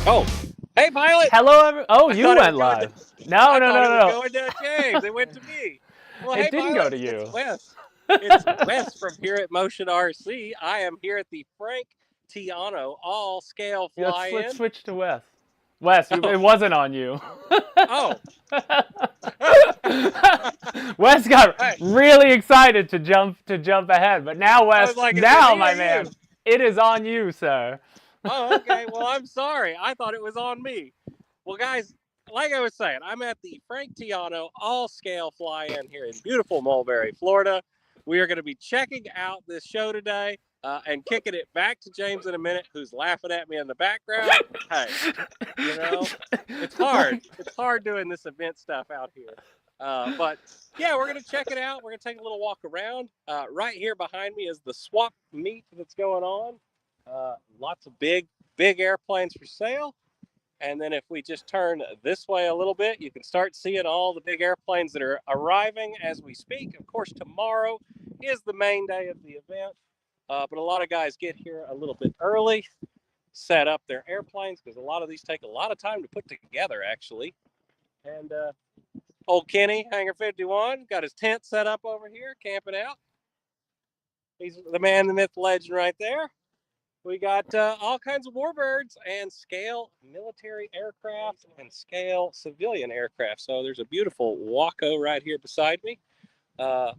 Oh, hey, pilot! Hello, Oh, I you thought it was went going to. live. No, I no, thought no, it no, was no. going to James. It went to me. Well, It hey, didn't go pilot! to It's you. Wes. It's Wes from here at Motion RC. I am here at the Frank Tiano all scale Let's fly-in. switch to Wes. Wes, Oh, it wasn't on you. oh. Wes got Hey, really excited to jump ahead, but now I was Wes, like, is it now me or my you? man, it is on you, sir. Oh, okay. Well, I'm sorry. I thought it was on me. Well, guys, like I was saying, I'm at the Frank Tiano all scale fly in here in beautiful Mulberry, Florida. We are going to be checking out this show today and kicking it back to James in a minute, who's laughing at me in the background. Hey, you know, it's hard. Like, It's hard doing this event stuff out here. But yeah, we're going to check it out. We're going to take a little walk around. Right here behind me is the swap meet that's going on. Lots of big airplanes for sale. And then if we just turn this way a little bit, you can start seeing all the big airplanes that are arriving as we speak. Of course, tomorrow is the main day of the event, but a lot of guys get here a little bit early, set up their airplanes because a lot of these take a lot of time to put together, actually. And old Kenny, Hangar 51, got his tent set up over here, camping out. He's the man, the myth, legend right there. We got all kinds of warbirds and scale military aircraft and scale civilian aircraft. So there's a beautiful Waco right here beside me. Uh,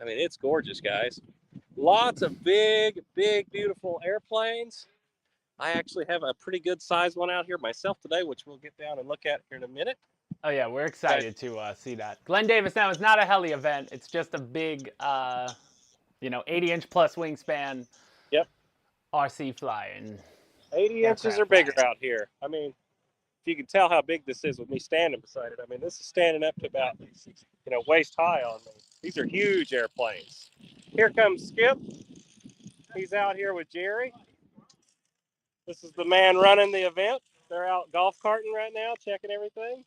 I mean, it's gorgeous, guys. Lots of big, beautiful airplanes. I actually have a pretty good sized one out here myself today, which we'll get down and look at here in a minute. oh yeah, we're But excited to see that. Glenn Davis now is not a heli event. It's just a big, 80-inch plus wingspan yep, RC flying 80 inches aircraft or bigger flying. out here. I mean, if you can tell how big this is with me standing beside it, I mean, this is standing up to about, waist high on me. These are huge airplanes. Here comes Skip. He's out here with Jerry. This is the man running the event. They're out golf carting right now, checking everything.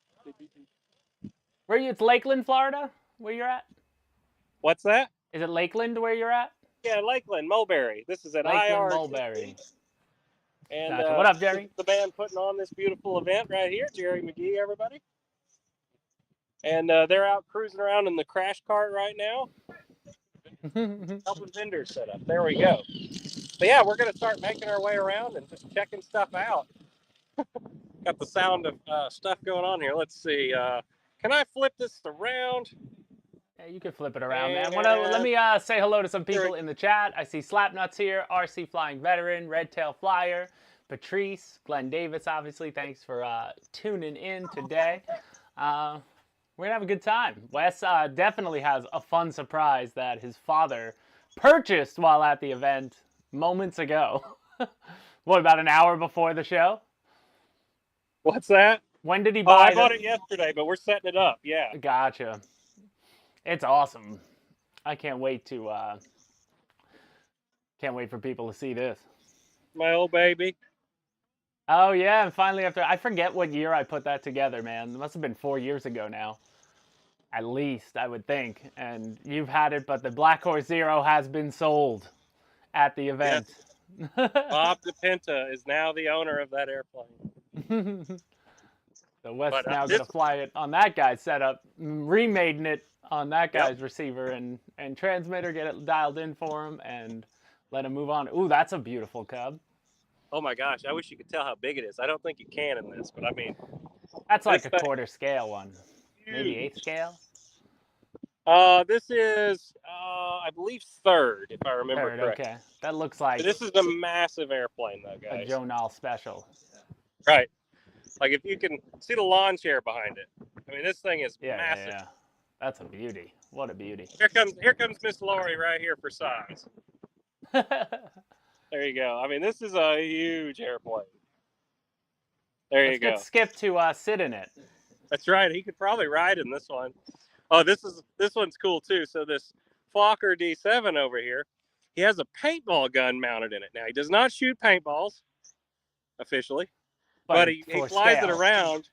Where you? It's Lakeland, Florida. Where you're at? What's that? Is it Lakeland where you're at? Yeah, Lakeland, Mulberry. This is an Lakeland, IRCC. Mulberry. And Gotcha. What up, this is Jerry? the man putting on this beautiful event right here, Jerry McGee, everybody. And they're out cruising around in the crash cart right now, helping vendors set up. There we go. But yeah, we're going to start making our way around and just checking stuff out. Got the sound of stuff going on here. Let's see. Can I flip this around? Yeah, you can flip it around, man. Let And me say hello to some there we people in the chat. I see Slapnuts here, RC Flying Veteran, Red Tail Flyer, Patrice, Glenn Davis, obviously. Thanks for tuning in today. We're going to have a good time. Wes definitely has a fun surprise that his father purchased while at the event moments ago. What, about an hour before the show? What's that? When did he Oh, I buy bought the? it yesterday, but we're setting it up. Yeah. Gotcha. It's awesome. I can't wait for people to see this. My old baby. Oh yeah, and finally after I forget what year I put that together, man. It must have been 4 years ago now. At least, I would think. And you've had it, but the Black Horse Zero has been sold at the Yes. event. Bob DePinta is now the owner of that airplane. So Wes But now this, gonna fly it on that guy's setup, remaking it on that yep. guy's receiver and transmitter, get it dialed in for him, and let him move on. Ooh, that's a beautiful cub. Oh my gosh, I wish you could tell how big it is. I don't think you can in this, but I mean, That's this like a thing quarter scale one, is maybe huge. eighth scale. This is, I believe, third, if I remember Third, correctly. okay. That looks like This is a massive airplane, though, a guys. Joe Nall special. Right. Like if you can see the lawn chair behind it. I mean, this thing is Yeah, yeah, massive. yeah. That's a beauty. What a beauty. Here comes Miss Lori right here for size. There you go. I mean, this is a huge airplane. There Let's you get go. Skip to sit in it. That's right. He could probably ride in this one. Oh, this one's cool too. So this Fokker D7 over here, he has a paintball gun mounted in it. Now he does not shoot paintballs officially, but But he for flies it scale. around,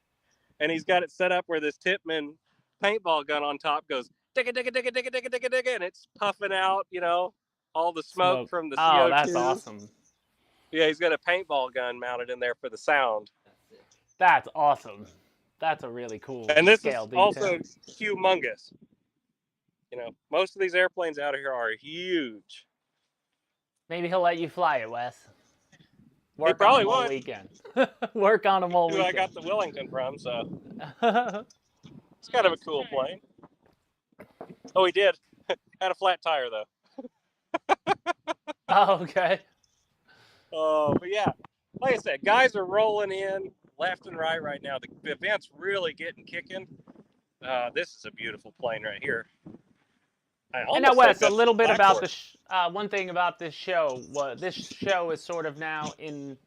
and he's got it set up where this Tipman paintball gun on top goes digga digga digga digga digga digga digga, and it's puffing out, all the smoke Smoke. from the Oh, that's CO2. awesome. Yeah, he's got a paintball gun mounted in there for the sound. That's awesome. That's a really cool And this scale is detail. also humongous. You know, most of these airplanes out here are huge. Maybe he'll let you fly it, Wes. Work on probably them all would. weekend. Work on them all Who I weekend. got the Wellington from, so it's kind of a cool plane. Oh, he did. Had a flat tire though. Oh, okay. Oh, but yeah, like I said, guys are rolling in left and right now. The event's really getting kicking. This is a beautiful plane right here. And now, Wes, a little bit about the one thing about this show. This show is sort of now in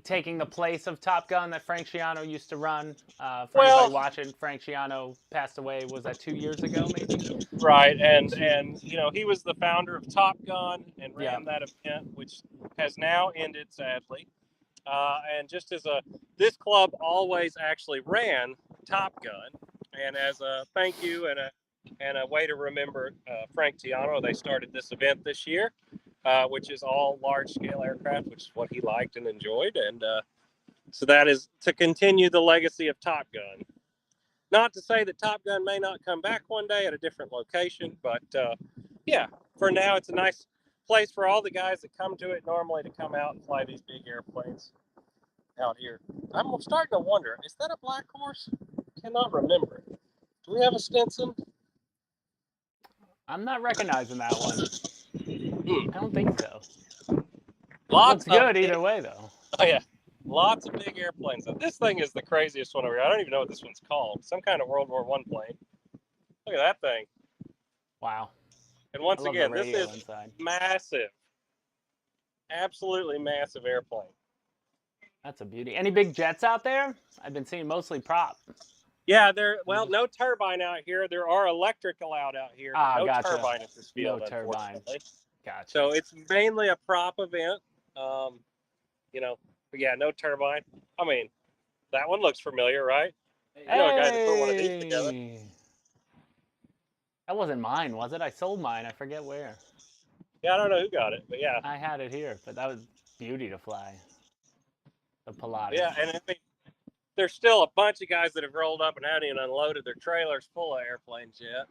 taking the place of Top Gun that Frank Tiano used to run. For anybody watching, Frank Tiano passed away. Was that 2 years ago, maybe? Right, and you know, he was the founder of Top Gun and ran that event, which has now ended sadly. And just as this club always actually ran Top Gun, and as a thank you and a way to remember Frank Tiano, they started this event this year, which is all large scale aircraft, which is what he liked and enjoyed, and so that is to continue the legacy of Top Gun. Not to say that Top Gun may not come back one day at a different location, but yeah, for now it's a nice place for all the guys that come to it normally to come out and fly these big airplanes out here. I'm starting to wonder, is that a Black Horse? Cannot remember. Do we have a Stinson? I'm not recognizing that one. I don't think so. Lots Looks good either way, though. Oh yeah, lots of big airplanes. This thing is the craziest one over here. I don't even know what this one's called. Some kind of World War I plane. Look at that thing. Wow. And once again, this is inside. massive. Absolutely massive airplane. That's a beauty. Any big jets out there? I've been seeing mostly prop. Yeah, no turbine out here. There are electric allowed out here. No turbine at this field, unfortunately. Gotcha. So it's mainly a prop event. You know, but yeah, no turbine. I mean, that one looks familiar, right? I know a guy that put one of these together. That wasn't mine, was it? I sold mine. I forget where. Yeah, I don't know who got it, but yeah. I had it here, but that was beauty to fly. The Pilatus. Yeah, and I mean, there's still a bunch of guys that have rolled up and haven't even unloaded their trailers full of airplanes yet.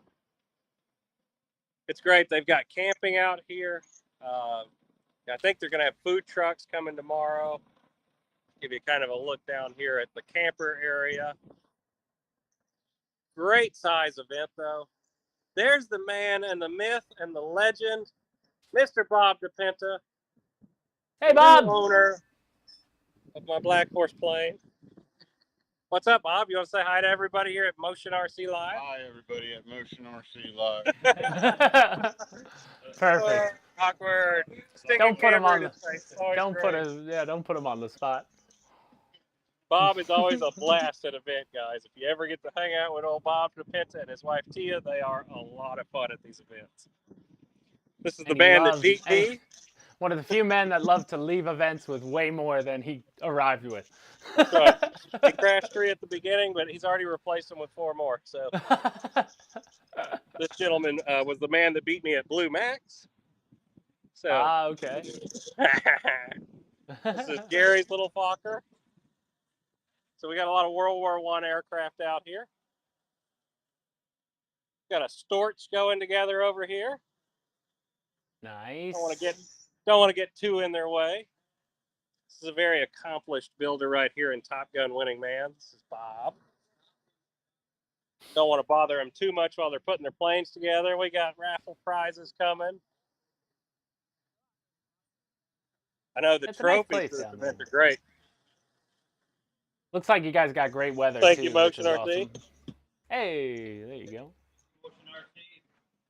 It's great. They've got camping out here. I think they're going to have food trucks coming tomorrow. Give you kind of a look down here at the camper area. Great size event, though. There's the man and the myth and the legend, Mr. Bob DePenta. Hey, Bob! Owner of my Black Horse plane. What's up, Bob? You want to say hi to everybody here at Motion RC Live? Hi, everybody at Motion RC Live. Perfect. Awkward. Don't put him on the. Don't put him on the spot. Bob is always a blast at event, guys. If you ever get to hang out with old Bob DePenta and his wife Tia, they are a lot of fun at these events. This is the band that beat me. One of the few men that love to leave events with way more than he arrived with. That's right. He crashed 3 at the beginning, but he's already replaced them with 4 more. So this gentleman was the man that beat me at Blue Max. So okay. This is Gary's little Fokker. So we got a lot of World War I aircraft out here. Got a Storch going together over here. Nice. Don't want to get too in their way. This is a very accomplished builder right here in Top Gun Winning Man. This is Bob. Don't want to bother them too much while they're putting their planes together. We got raffle prizes coming. I know the trophies for this event are great. Looks like you guys got great weather. Thank you, Motion RT. Awesome. Hey, there you go. Motion RT.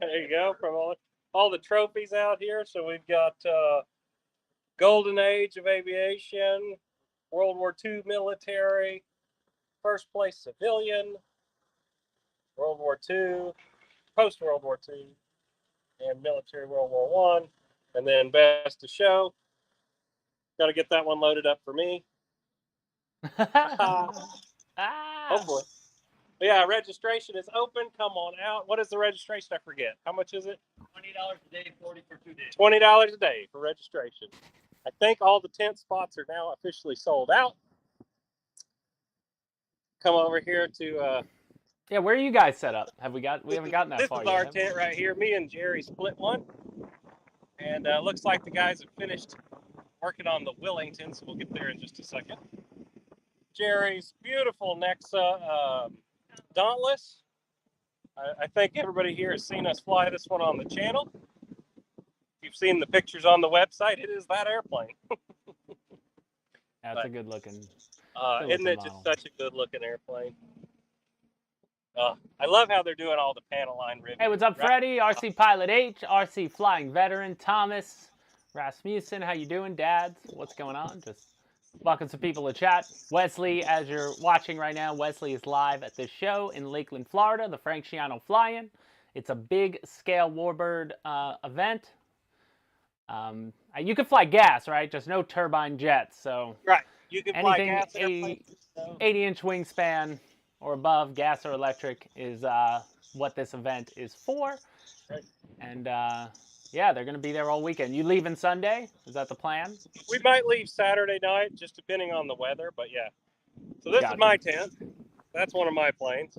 There you go. From all the trophies out here. So we've got Golden Age of Aviation, World War II military, first place civilian, World War II, post World War II, and military World War I, and then best to show. Got to get that one loaded up for me. Hopefully. But yeah, registration is open. Come on out. What is the registration? I forget. How much is it? $20 a day, 40 for 2 days. $20 a day for registration. I think all the tent spots are now officially sold out. come over here to. Yeah, where are you guys set up? We haven't gotten that far This is our yet. tent right here. Me and Jerry split one, and looks like the guys have finished working on the Wellington, so we'll get there in just a second. Jerry's beautiful Nexa Dauntless. I think everybody here has seen us fly this one on the channel. If you've seen the pictures on the website, it is that airplane. That's a good looking. Isn't it just such a good looking airplane? I love how they're doing all the panel line ribbon. Hey, what's up, Freddie? RC Pilot H, RC Flying Veteran, Thomas, Rasmussen, how you doing, Dads? What's going on? Just welcome some people to chat. Wesley, as you're watching right now, Wesley is live at this show in Lakeland, Florida, the Frank Tiano Fly-In. It's a big scale Warbird event. You can fly gas, right? Just no turbine jets. So right, you can fly gas. 80-inch wingspan or above, gas or electric, is what this event is for. Right. And yeah, they're going to be there all weekend. You leaving Sunday? Is that the plan? We might leave Saturday night, just depending on the weather. But yeah. So this is my tent. That's one of my planes.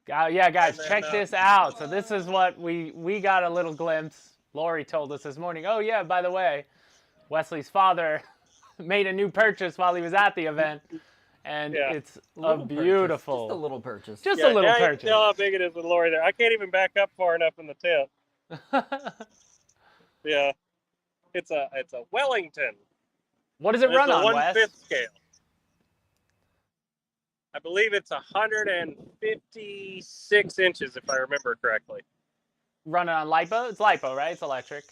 Yeah, guys, check this out. So this is what we got a little glimpse. Lori told us this morning. Oh yeah, by the way, Wesley's father made a new purchase while he was at the event. And it's a beautiful. Just a little purchase. Just a little purchase. You know how big it is with Lori there. I can't even back up far enough in the tent. Yeah. It's a Wellington. What does it run on, Wes? 1/5 scale. I believe it's 156 inches, if I remember correctly. Running on LiPo? It's LiPo, right? It's electric.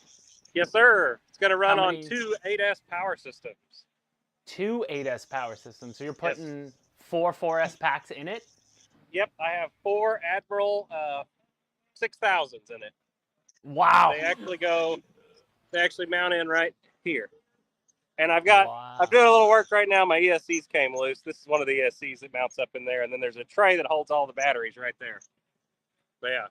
Yes, sir. It's going to run on 2 8S power systems. 2 8S power systems. So you're putting 4 4S packs in it? Yep, I have 4 Admiral 6000s in it. Wow. They actually mount in right here. And I'm doing a little work right now. My ESCs came loose. This is one of the ESCs that mounts up in there. And then there's a tray that holds all the batteries right there. But yeah.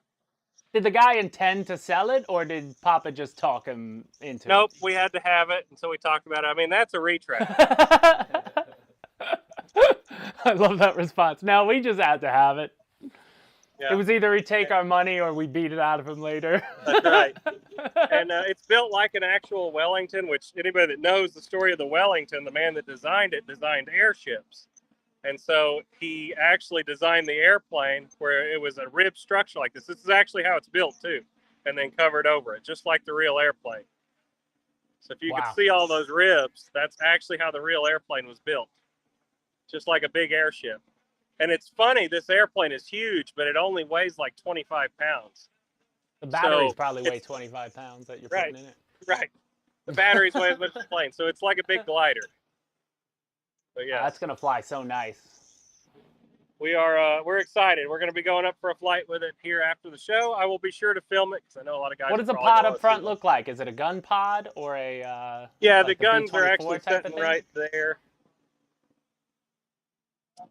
Did the guy intend to sell it, or did Papa just talk him into it? Nope, we had to have it, and so we talked about it. I mean, that's a retract. I love that response. No, we just had to have it. Yeah. It was either we take our money or we beat it out of him later. That's right. And it's built like an actual Wellington, which anybody that knows the story of the Wellington, the man that designed it, designed airships. And so he actually designed the airplane where it was a rib structure like this. This is actually how it's built too, and then covered over it, just like the real airplane. So if you can see all those ribs, that's actually how the real airplane was built, just like a big airship. And it's funny, this airplane is huge, but it only weighs like 25 pounds. The batteries probably weigh 25 pounds that you're putting in it. Right. The batteries weigh as much as the plane, so it's like a big glider. But yeah, that's gonna fly so nice. We're excited. We're gonna be going up for a flight with it here after the show. I will be sure to film it because I know a lot of guys. What does the pod up front look like? Is it a gun pod or a? Yeah, like the guns are actually sitting right there.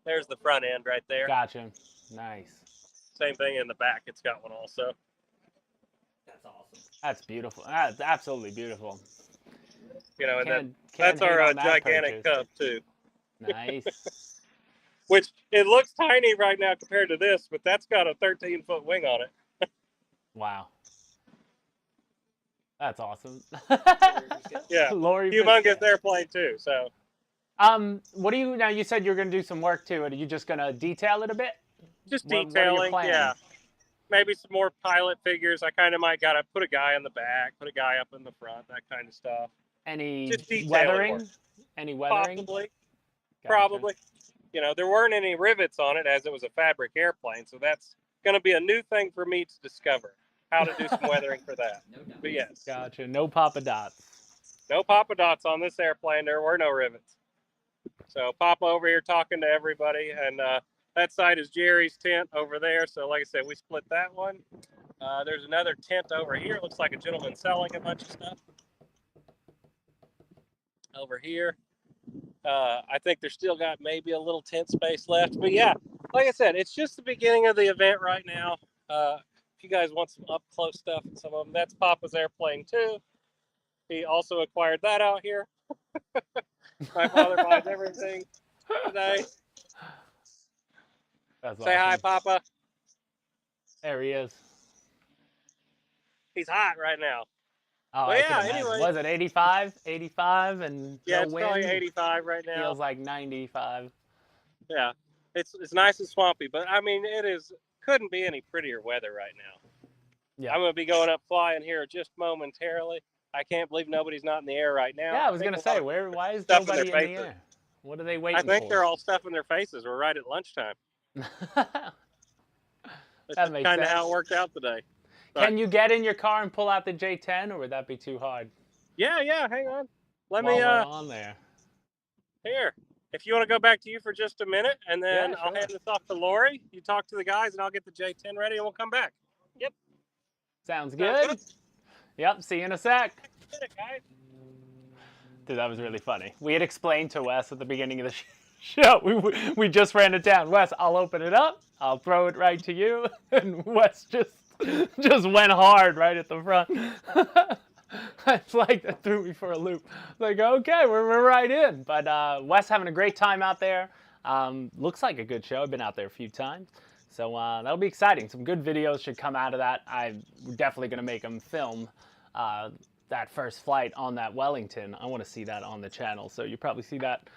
There's the front end right there. Gotcha. Nice. Same thing in the back. It's got one also. That's awesome. That's beautiful. That's absolutely beautiful. You know, and that's our gigantic Cub too. Nice. Which it looks tiny right now compared to this, but that's got a 13-foot wing on it. Wow. That's awesome. Yeah. Lori, humongous airplane too. So. What do you now? You said you're going to do some work to it. Are you just going to detail it a bit? Just detailing, yeah. Maybe some more pilot figures. I kind of might got to put a guy in the back, put a guy up in the front, that kind of stuff. Any just weathering? Any weathering? Possibly. Gotcha. Probably. You know, there weren't any rivets on it as it was a fabric airplane, so that's going to be a new thing for me to discover. How to do some weathering for that. No doubt. But yes. Gotcha. No Papa Dots. No Papa Dots on this airplane. There were no rivets. So Papa over here talking to everybody, and that side is Jerry's tent over there. So like I said, we split that one. There's another tent over here. Looks like a gentleman selling a bunch of stuff. Over here. I think they're still got maybe a little tent space left. But yeah, like I said, it's just the beginning of the event right now. If you guys want some up close stuff and some of them, that's Papa's airplane too. He also acquired that out here. My father buys everything today. That's Say hi, awesome. Papa. There he is. He's hot right now. Oh, But I can yeah, imagine. anyway. Was it 85? 85 and Yeah, no it's probably wind? 85 right now. Feels like 95. Yeah, it's nice and swampy, but I mean, couldn't be any prettier weather right now. Yeah. I'm gonna be going up flying here just momentarily. I can't believe nobody's not in the air right now. Yeah, I was think gonna a say, lot of why is stuff in nobody their in the faces. air? What are they I waiting think for? they're all stuffing their faces. We're right at lunchtime. That's That just makes kind of sense. how it worked out today. Can you get in your car and pull out the J10, or would that be too hard? Yeah, hang on. Let While me we're on there. here. If you want to go back to you for just a minute, and then Yeah, I'll sure. hand this off to Lori. You talk to the guys, and I'll get the J10 ready, and we'll come back. Yep. Sounds good. Yep, see you in a sec. Guys. Dude, that was really funny. We had explained to Wes at the beginning of the show. We just ran it down. Wes, I'll open it up. I'll throw it right to you. And Wes just went hard right at the front. It's like that threw me for a loop. Like, okay, we're right in. But Wes having a great time out there. Looks like a good show. I've been out there a few times. So that'll be exciting. Some good videos should come out of that. I'm definitely going to make them film that first flight on that Wellington. I want to see that on the channel. So you'll probably see that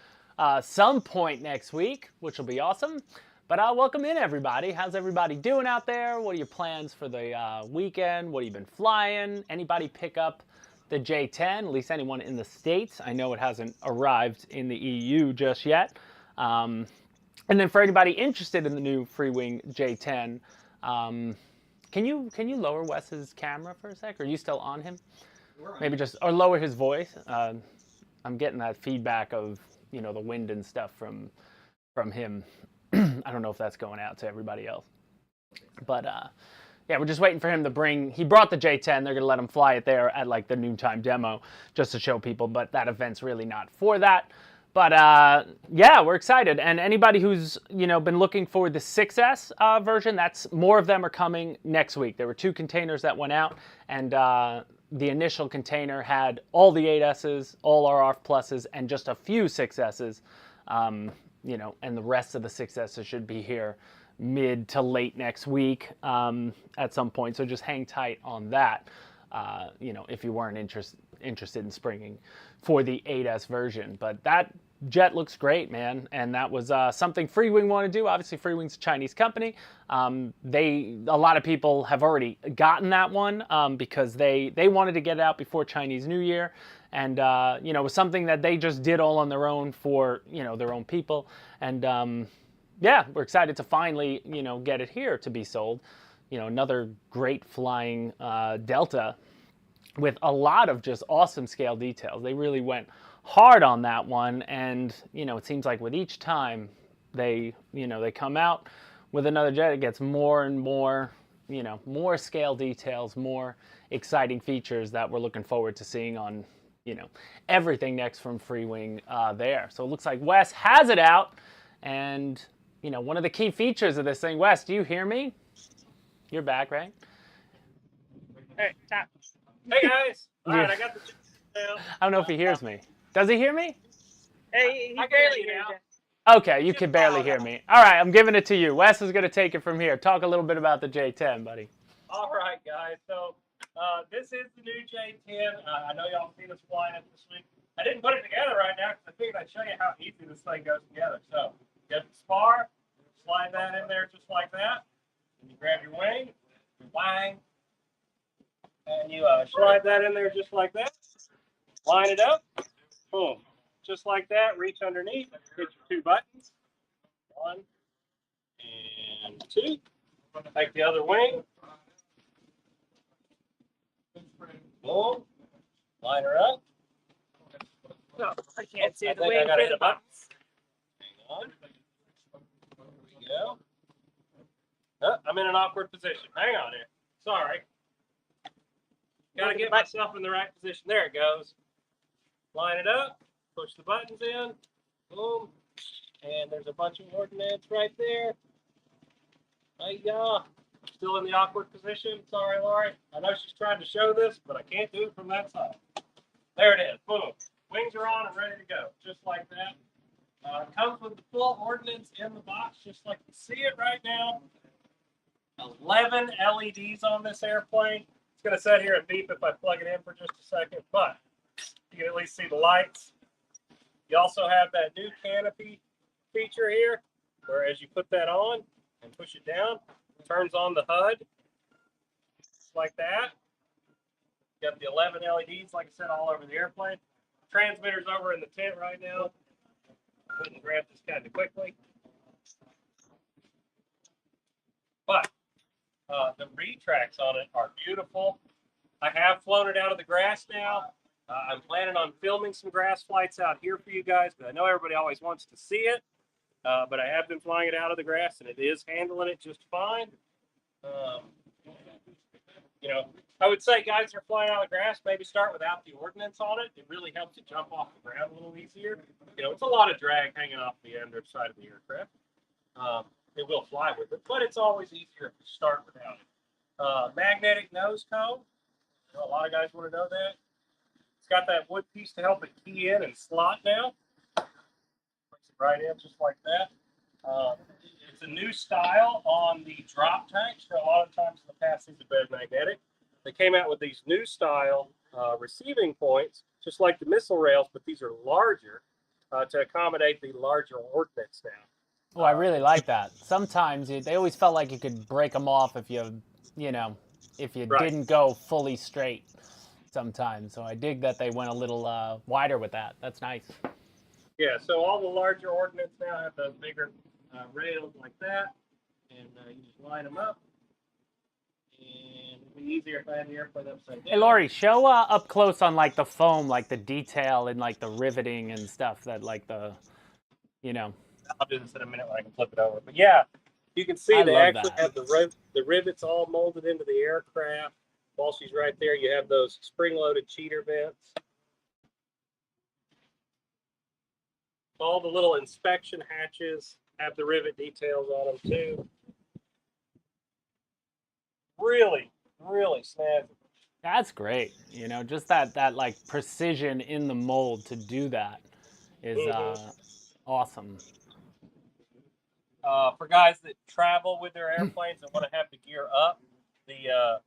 some point next week, which will be awesome. But welcome in, everybody. How's everybody doing out there? What are your plans for the weekend? What have you been flying? Anybody pick up the J10? At least anyone in the States. I know it hasn't arrived in the EU just yet. And then for anybody interested in the new Freewing J10, can you lower Wes's camera for a sec? Are you still on him? Maybe just, or lower his voice. I'm getting that feedback of, the wind and stuff from him. I don't know if that's going out to everybody else. But yeah, we're just waiting for him to he brought the J10. They're going to let him fly it there at like the noontime demo just to show people, but that event's really not for that. But yeah, we're excited. And anybody who's, been looking for the 6S version, more of them are coming next week. There were 2 containers that went out, and the initial container had all the 8Ss, all RF pluses, and just a few 6Ss. And the rest of the 6Ss should be here mid to late next week at some point. So just hang tight on that, if you weren't interested in springing for the 8S version. But that jet looks great, man. And that was something Freewing wanted to do. Obviously, Freewing's a Chinese company. A lot of people have already gotten that one because they wanted to get it out before Chinese New Year. And, it was something that they just did all on their own for, their own people. And, yeah, we're excited to finally, get it here to be sold. Another great flying Delta with a lot of just awesome scale details. They really went hard on that one. And, it seems like with each time they come out with another jet, it gets more and more, more scale details, more exciting features that we're looking forward to seeing on, everything next from Freewing there. So it looks like Wes has it out. And, one of the key features of this thing, Wes, do you hear me? You're back, right? Hey, tap. Hey, guys. All right, I got the down. I don't know if he hears me. Does he hear me? Hey, I barely hear you. Okay, you can barely hear me. All right, I'm giving it to you. Wes is going to take it from here. Talk a little bit about the J10, buddy. All right, guys. So this is the new J10. I know y'all seen us flying it this week. I didn't put it together right now because I figured I'd show you how easy this thing goes together. So you have the spar, slide that in there just like that. And you grab your wing, your wang, and you slide that in there just like that. Line it up. Boom. Just like that. Reach underneath. Hit your 2 buttons. 1 and 2. Take the other wing. Boom. Line her up. No, I can't see I the think wing I gotta through hit the a button. buttons. Hang on. There we go. Oh, I'm in an awkward position. Hang on here. Sorry. Gotta get myself in the right position. There it goes. Line it up. Push the buttons in. Boom. And there's a bunch of ordnance right there. Hiya. Still in the awkward position. Sorry, Lori. I know she's trying to show this, but I can't do it from that side. There it is. Boom. Wings are on and ready to go. Just like that. Comes with the full ordnance in the box, just like you see it right now. 11 LEDs on this airplane. It's going to sit here and beep if I plug it in for just a second, but you can at least see the lights. You also have that new canopy feature here, where as you put that on and push it down, it turns on the HUD, just like that. You got the 11 LEDs, like I said, all over the airplane. Transmitter's over in the tent right now. We can grab this kind of quickly. But the retracts on it are beautiful. I have flown it out of the grass now. I'm planning on filming some grass flights out here for you guys, but I know everybody always wants to see it. But I have been flying it out of the grass, and it is handling it just fine. You know, I would say guys that are flying out of the grass, maybe start without the ordnance on it. It really helps it jump off the ground a little easier. You know, it's a lot of drag hanging off the underside of the aircraft. It will fly with it, but it's always easier if you start without it. Magnetic nose cone. You know, a lot of guys want to know that. It's got that wood piece to help it key in and slot now. Puts it right in just like that. It's a new style on the drop tanks. For a lot of times in the past, these have been magnetic. They came out with these new style receiving points, just like the missile rails, but these are larger to accommodate the larger ordnance now. Oh, I really like that. Sometimes they always felt like you could break them off if you know, if you Right. didn't go fully straight sometimes. So I dig that they went a little wider with that. That's nice. Yeah, so all the larger ordnance now have those bigger rails like that, and you just line them up. And it'd be easier if I had the airplane upside down. Hey, Lori, show up close on like the foam, like the detail and like the riveting and stuff that like the, you know. I'll do this in a minute when I can flip it over. But yeah, you can see I they love actually that. have the rivets all molded into the aircraft. While she's right there, you have those spring-loaded cheater vents. All the little inspection hatches have the rivet details on them too. Really, really snazzy. That's great. You know, just that like precision in the mold to do that is awesome. For guys that travel with their airplanes and want to have the gear up, the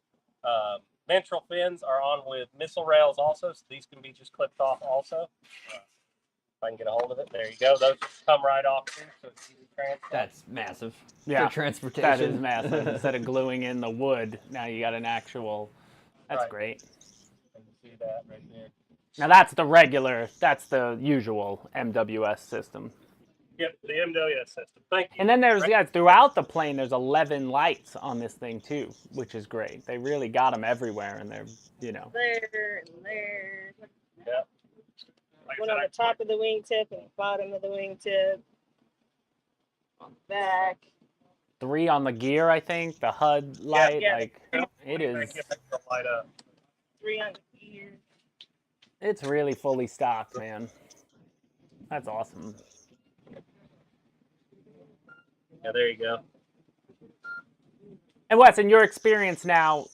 ventral fins are on with missile rails also, so these can be just clipped off also. If I can get a hold of it, there you go. Those come right off too, so it's easy to transfer. That's massive Yeah, for transportation. that is massive. Instead of gluing in the wood, now you got an actual. That's Right. great. You can see that right there. Now that's the regular. That's the usual MWS system. Yep, the MWS system. Thank you. And then there's throughout the plane there's 11 lights on this thing too, which is great. They really got them everywhere, and they're There and there. Yep. Like I One said, on the top of the wingtip and the bottom of the wingtip. On the back. 3 on the gear, I think. The HUD light, yeah. like it is. Light up. 3 on the ear. It's really fully stocked, man. That's awesome. Yeah, there you go. And Wes, in your experience now,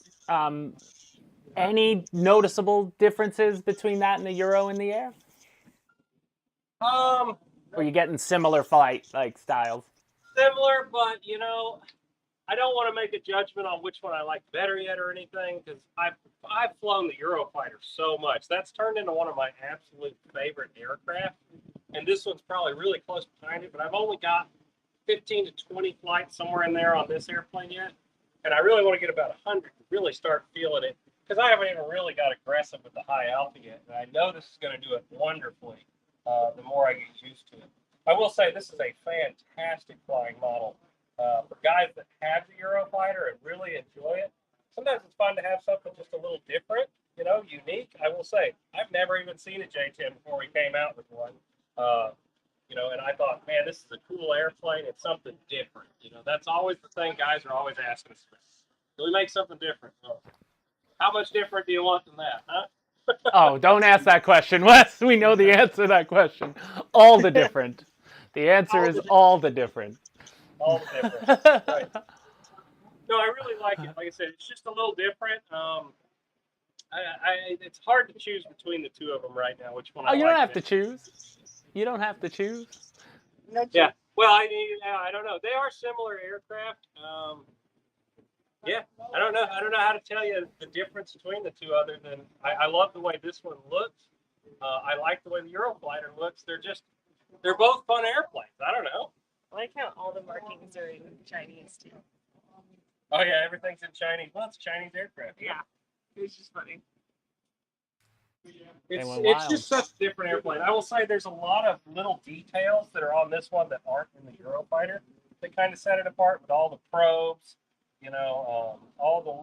any noticeable differences between that and the Euro in the air? Or are you getting similar flight like styles? Similar, but you know, I don't want to make a judgment on which one I like better yet or anything, because I've flown the Eurofighter so much. That's turned into one of my absolute favorite aircraft, and this one's probably really close behind it. But I've only got 15 to 20 flights somewhere in there on this airplane yet, and I really want to get about 100 to really start feeling it, because I haven't even really got aggressive with the high alpha yet, and I know this is going to do it wonderfully the more I get used to it. I will say this is a fantastic flying model. For guys that have the Eurofighter and really enjoy it, sometimes it's fun to have something just a little different, you know, unique. I will say, I've never even seen a J10 before we came out with one. You know, and I thought, man, this is a cool airplane. It's something different. You know, that's always the thing guys are always asking us. Do we make something different? Well, how much different do you want than that, huh? Oh, don't ask that question, Wes. We know the answer to that question. All the different. The answer is all the different. All the different. Right. No, I really like it. Like I said, it's just a little different. It's hard to choose between the two of them right now. Which one? Oh, I you like don't have to best. choose. You don't have to choose. No joke. Yeah. Well, I don't know. They are similar aircraft. Yeah, I don't know. I don't know how to tell you the difference between the two, other than I love the way this one looks. I like the way the Eurofighter looks. They're both fun airplanes. I don't know. I like how all the markings are in Chinese too. Oh yeah, everything's in Chinese. Well, it's a Chinese aircraft. Yeah, it was just funny. It's went wild. just such a different airplane. I will say there's a lot of little details that are on this one that aren't in the Eurofighter that kind of set it apart, with all the probes, all the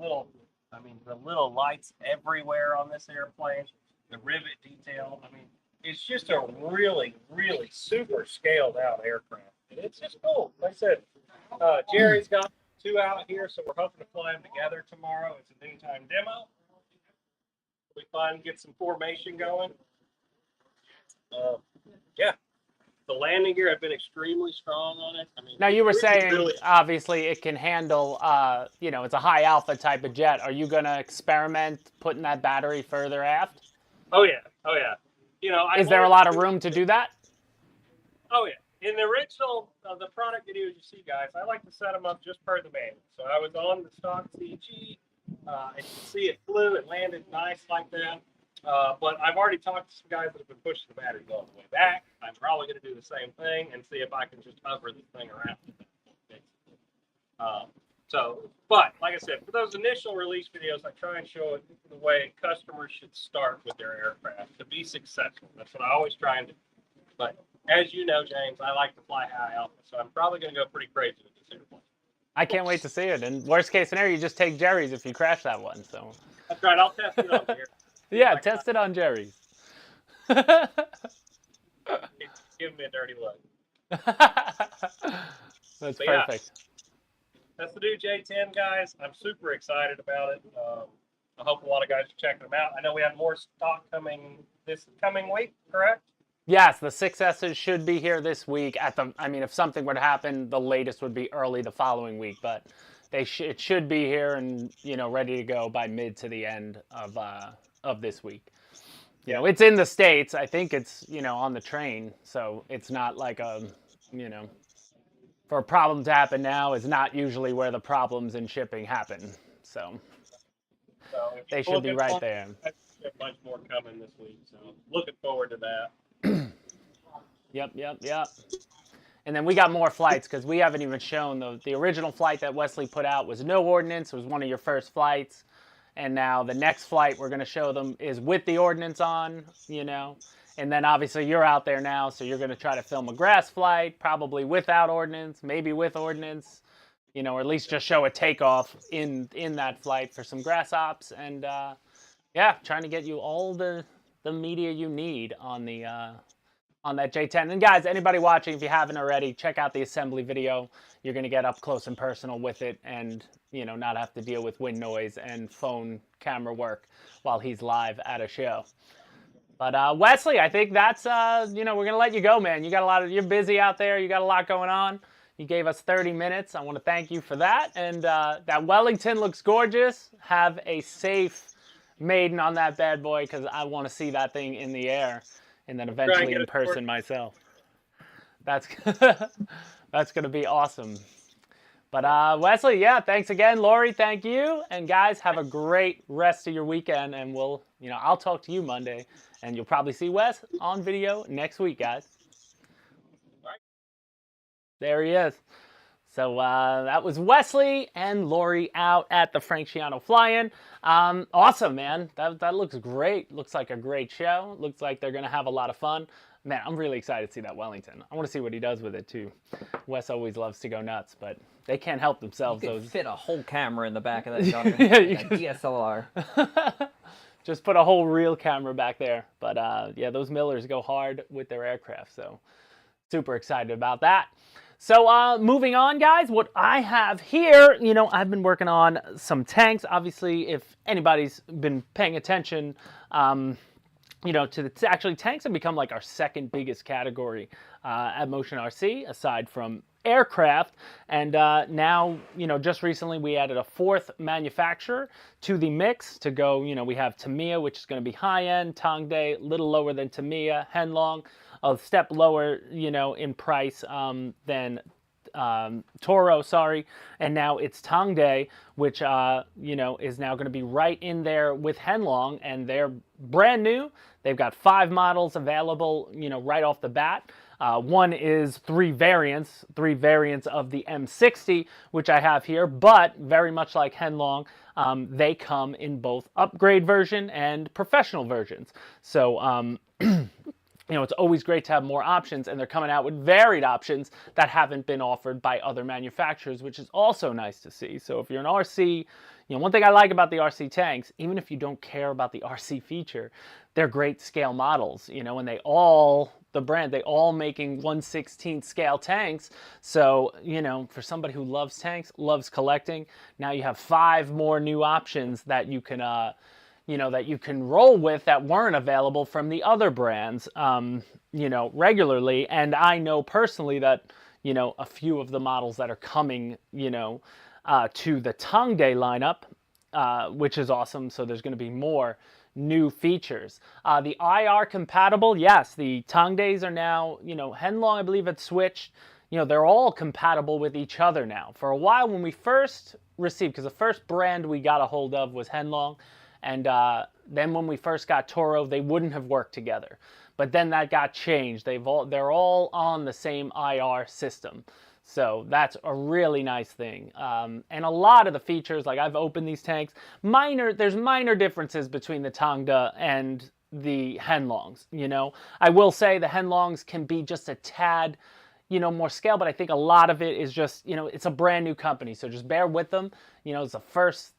little lights everywhere on this airplane, the rivet detail. I mean, it's just a really, really super scaled out aircraft. And it's just cool. Like I said, Jerry's got two out here, so we're hoping to fly them together tomorrow. It's a noontime demo. We fun, get some formation going. Yeah, the landing gear, I've been extremely strong on it. I mean, Now, you were saying, really, obviously, it can handle, it's a high alpha type of jet. Are you going to experiment putting that battery further aft? oh yeah. Is there a lot of room to do that? Oh yeah. In the original, the product video you see, guys, I like to set them up just per the manual. So I was on the stock CG. And you can see it flew, it landed nice like that. But I've already talked to some guys that have been pushing the batteries all the way back. I'm probably going to do the same thing and see if I can just hover this thing around. But like I said, for those initial release videos, I try and show it the way customers should start with their aircraft to be successful. That's what I always try and do. But as you know, James, I like to fly high alpha, so I'm probably going to go pretty crazy with this airplane. I can't wait to see it. And worst case scenario, you just take Jerry's if you crash that one. So. That's right. I'll test it on here. Yeah, test it on Jerry's. It's giving me a dirty look. That's But yeah. perfect. That's the new J10, guys. I'm super excited about it. I hope a lot of guys are checking them out. I know we have more stock coming this coming week, correct? Yes, the 6S's should be here this week. If something were to happen, the latest would be early the following week. But it should be here and ready to go by mid to the end of this week. It's in the States. I think it's on the train, so it's not like for a problem to happen now is not usually where the problems in shipping happen. So they should be right there. There's a bunch more coming this week, so looking forward to that. Yep. And then we got more flights because we haven't even shown the original flight that Wesley put out was no ordnance. It was one of your first flights. And now the next flight we're going to show them is with the ordnance on, And then obviously you're out there now, so you're going to try to film a grass flight, probably without ordnance, maybe with ordnance, or at least just show a takeoff in that flight for some grass ops. And trying to get you all the media you need on that J10. And guys, anybody watching, if you haven't already, check out the assembly video. You're going to get up close and personal with it and, not have to deal with wind noise and phone camera work while he's live at a show. But Wesley, I think that's, we're going to let you go, man. You're busy out there. You got a lot going on. You gave us 30 minutes. I want to thank you for that. And that Wellington looks gorgeous. Have a safe maiden on that bad boy because I want to see that thing in the air and then eventually in person myself. That's going to be awesome. But Wesley, thanks again. Lori, thank you. And guys, have a great rest of your weekend. And I'll talk to you Monday. And you'll probably see Wes on video next week, guys. There he is. So that was Wesley and Lori out at the Frank Tiano fly-in. Awesome, man. That looks great. Looks like a great show. Looks like they're going to have a lot of fun. Man, I'm really excited to see that Wellington. I want to see what he does with it, too. Wes always loves to go nuts, but they can't help themselves. You could fit a whole camera in the back of that gun. Yeah, you could. DSLR. Just put a whole reel camera back there. But, those Millers go hard with their aircraft, so super excited about that. So moving on, guys, what I have here, I've been working on some tanks. Obviously, if anybody's been paying attention, actually tanks have become like our second biggest category at Motion RC, aside from aircraft. And now, just recently we added a fourth manufacturer to the mix to go, we have Tamiya, which is going to be high-end, Tongde, a little lower than Tamiya, Henlong. a step lower, you know, in price than Toro, sorry, and now it's Tangde, which you know, is now going to be right in there with Henlong, and they're brand new. They've got 5 models available, you know, right off the bat. One is 3 variants of the M60, which I have here, but very much like Henlong, they come in both upgrade version and professional versions. So you know, it's always great to have more options, and they're coming out with varied options that haven't been offered by other manufacturers, which is also nice to see. So if you're an RC, you know, one thing I like about the RC tanks, even if you don't care about the RC feature, they're great scale models, you know, and they all making 1/16 scale tanks. So, you know, for somebody who loves tanks, loves collecting, now you have 5 more new options that you can, you know, that you can roll with that weren't available from the other brands, you know, regularly. And I know personally that, you know, a few of the models that are coming, you know, to the Tangde lineup, which is awesome. So there's going to be more new features. The IR compatible, yes, the Tangdes are now, you know, Henlong, I believe, had switched. You know, they're all compatible with each other now. For a while when we first received, because the first brand we got a hold of was Henlong, and then when we first got Toro, they wouldn't have worked together. But then that got changed. They're all on the same IR system. So that's a really nice thing. And a lot of the features, like I've opened these tanks, there's minor differences between the Tangde and the Henlongs, you know. I will say the Henlongs can be just a tad, you know, more scale, but I think a lot of it is just, you know, it's a brand new company, so just bear with them. You know, it's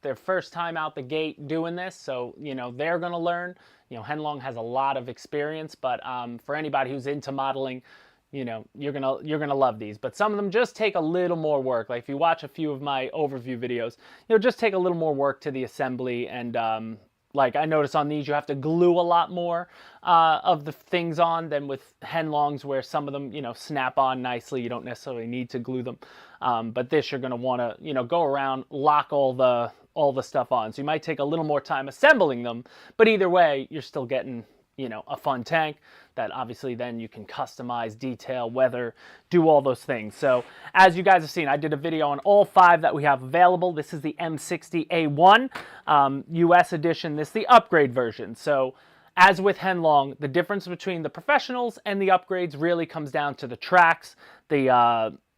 their first time out the gate doing this, so, you know, they're going to learn. You know, Henlong has a lot of experience, but for anybody who's into modeling, you know, you're gonna love these. But some of them just take a little more work. Like if you watch a few of my overview videos, you know, just take a little more work to the assembly. And like I noticed on these, you have to glue a lot more of the things on than with Henlongs, where some of them, you know, snap on nicely. You don't necessarily need to glue them. But this, you're gonna want to, you know, go around, lock all the stuff on. So you might take a little more time assembling them, but either way, you're still getting, you know, a fun tank that obviously then you can customize, detail, weather, do all those things. So as you guys have seen, I did a video on all 5 that we have available. This is the M60A1 US edition. This is the upgrade version. So as with Henlong, the difference between the professionals and the upgrades really comes down to the tracks, the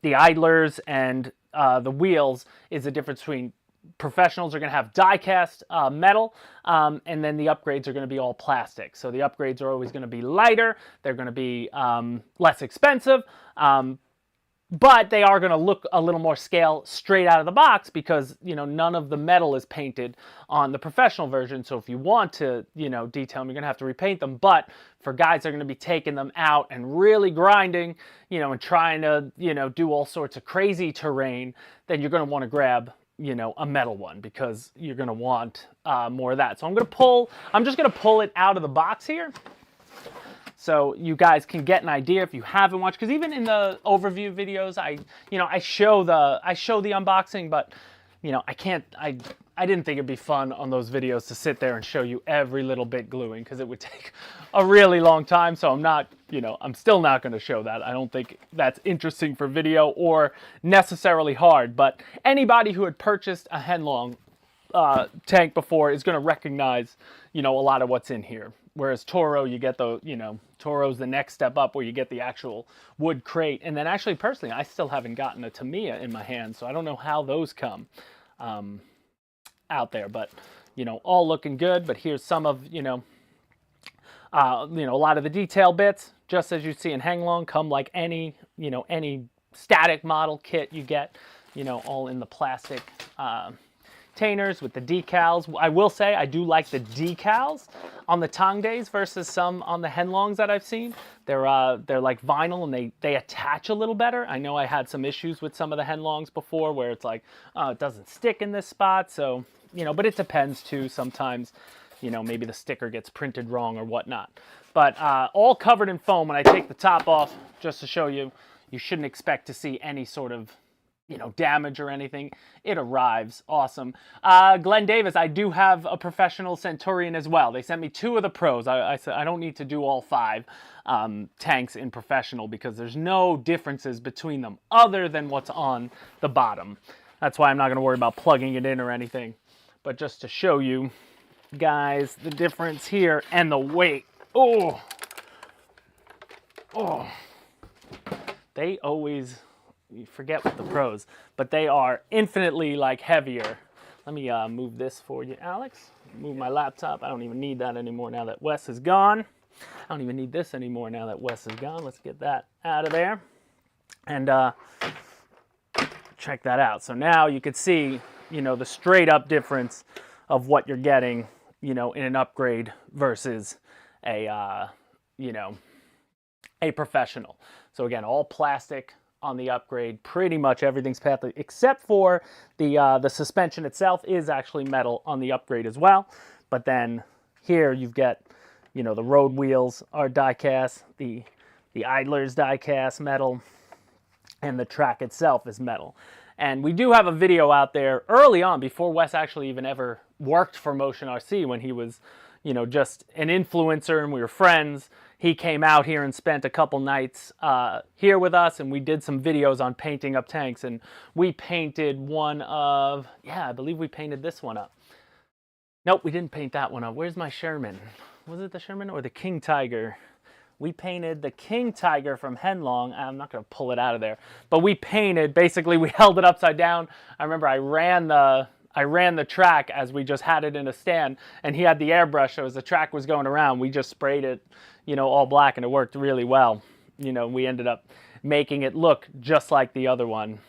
idlers, and the wheels is the difference between professionals are going to have die-cast metal, and then the upgrades are going to be all plastic. So the upgrades are always going to be lighter. They're going to be less expensive, but they are going to look a little more scale straight out of the box because, you know, none of the metal is painted on the professional version. So if you want to, you know, detail them, you're going to have to repaint them. But for guys that are going to be taking them out and really grinding, you know, and trying to, you know, do all sorts of crazy terrain, then you're going to want to grab, you know, a metal one because you're going to want more of that. So I'm just going to pull it out of the box here so you guys can get an idea if you haven't watched, because even in the overview videos, I show the unboxing, but, you know, I didn't think it'd be fun on those videos to sit there and show you every little bit gluing, because it would take a really long time. So I'm still not going to show that. I don't think that's interesting for video or necessarily hard. But anybody who had purchased a Henlong tank before is going to recognize, you know, a lot of what's in here. Whereas Toro, you get Toro's the next step up where you get the actual wood crate. And then actually, personally, I still haven't gotten a Tamiya in my hand, so I don't know how those come out there. But, you know, all looking good. But here's some of, you know, a lot of the detail bits, just as you see in Henlong, come like any static model kit you get, you know, all in the plastic containers with the decals. I will say I do like the decals on the Tangdes versus some on the Henlongs that I've seen. They're like vinyl and they attach a little better. I know I had some issues with some of the Henlongs before where it's like, oh, it doesn't stick in this spot. So, you know, but it depends too. Sometimes, you know, maybe the sticker gets printed wrong or whatnot. But all covered in foam. When I take the top off, just to show you, you shouldn't expect to see any sort of, damage or anything. It arrives awesome. Glenn Davis, I do have a professional Centurion as well. They sent me 2 of the pros. I said I don't need to do all 5 tanks in professional because there's no differences between them other than what's on the bottom. That's why I'm not going to worry about plugging it in or anything. But just to show you guys the difference here and the weight. Oh, they always, you forget with the pros, but they are infinitely like heavier. Let me move this for you, Alex. Move my laptop. I don't even need that anymore now that Wes is gone. I don't even need this anymore now that Wes is gone. Let's get that out of there. And check that out. So now you could see, the straight up difference of what you're getting, in an upgrade versus a, a professional. So again, all plastic on the upgrade, pretty much everything's plastic except for the suspension itself is actually metal on the upgrade as well. But then here you've got, the road wheels are die cast, the idler's die cast metal, and the track itself is metal. And we do have a video out there early on before Wes actually even ever worked for Motion RC when he was, just an influencer and we were friends. He came out here and spent a couple nights here with us, and we did some videos on painting up tanks. And we painted one of, I believe we painted this one up. Nope, we didn't paint that one up. Where's my Sherman? Was it the Sherman or the King Tiger? We painted the King Tiger from Henlong. I'm not going to pull it out of there. But we painted, basically we held it upside down. I remember I ran the track as we just had it in a stand, and he had the airbrush, so as the track was going around, we just sprayed it, all black, and it worked really well. We ended up making it look just like the other one,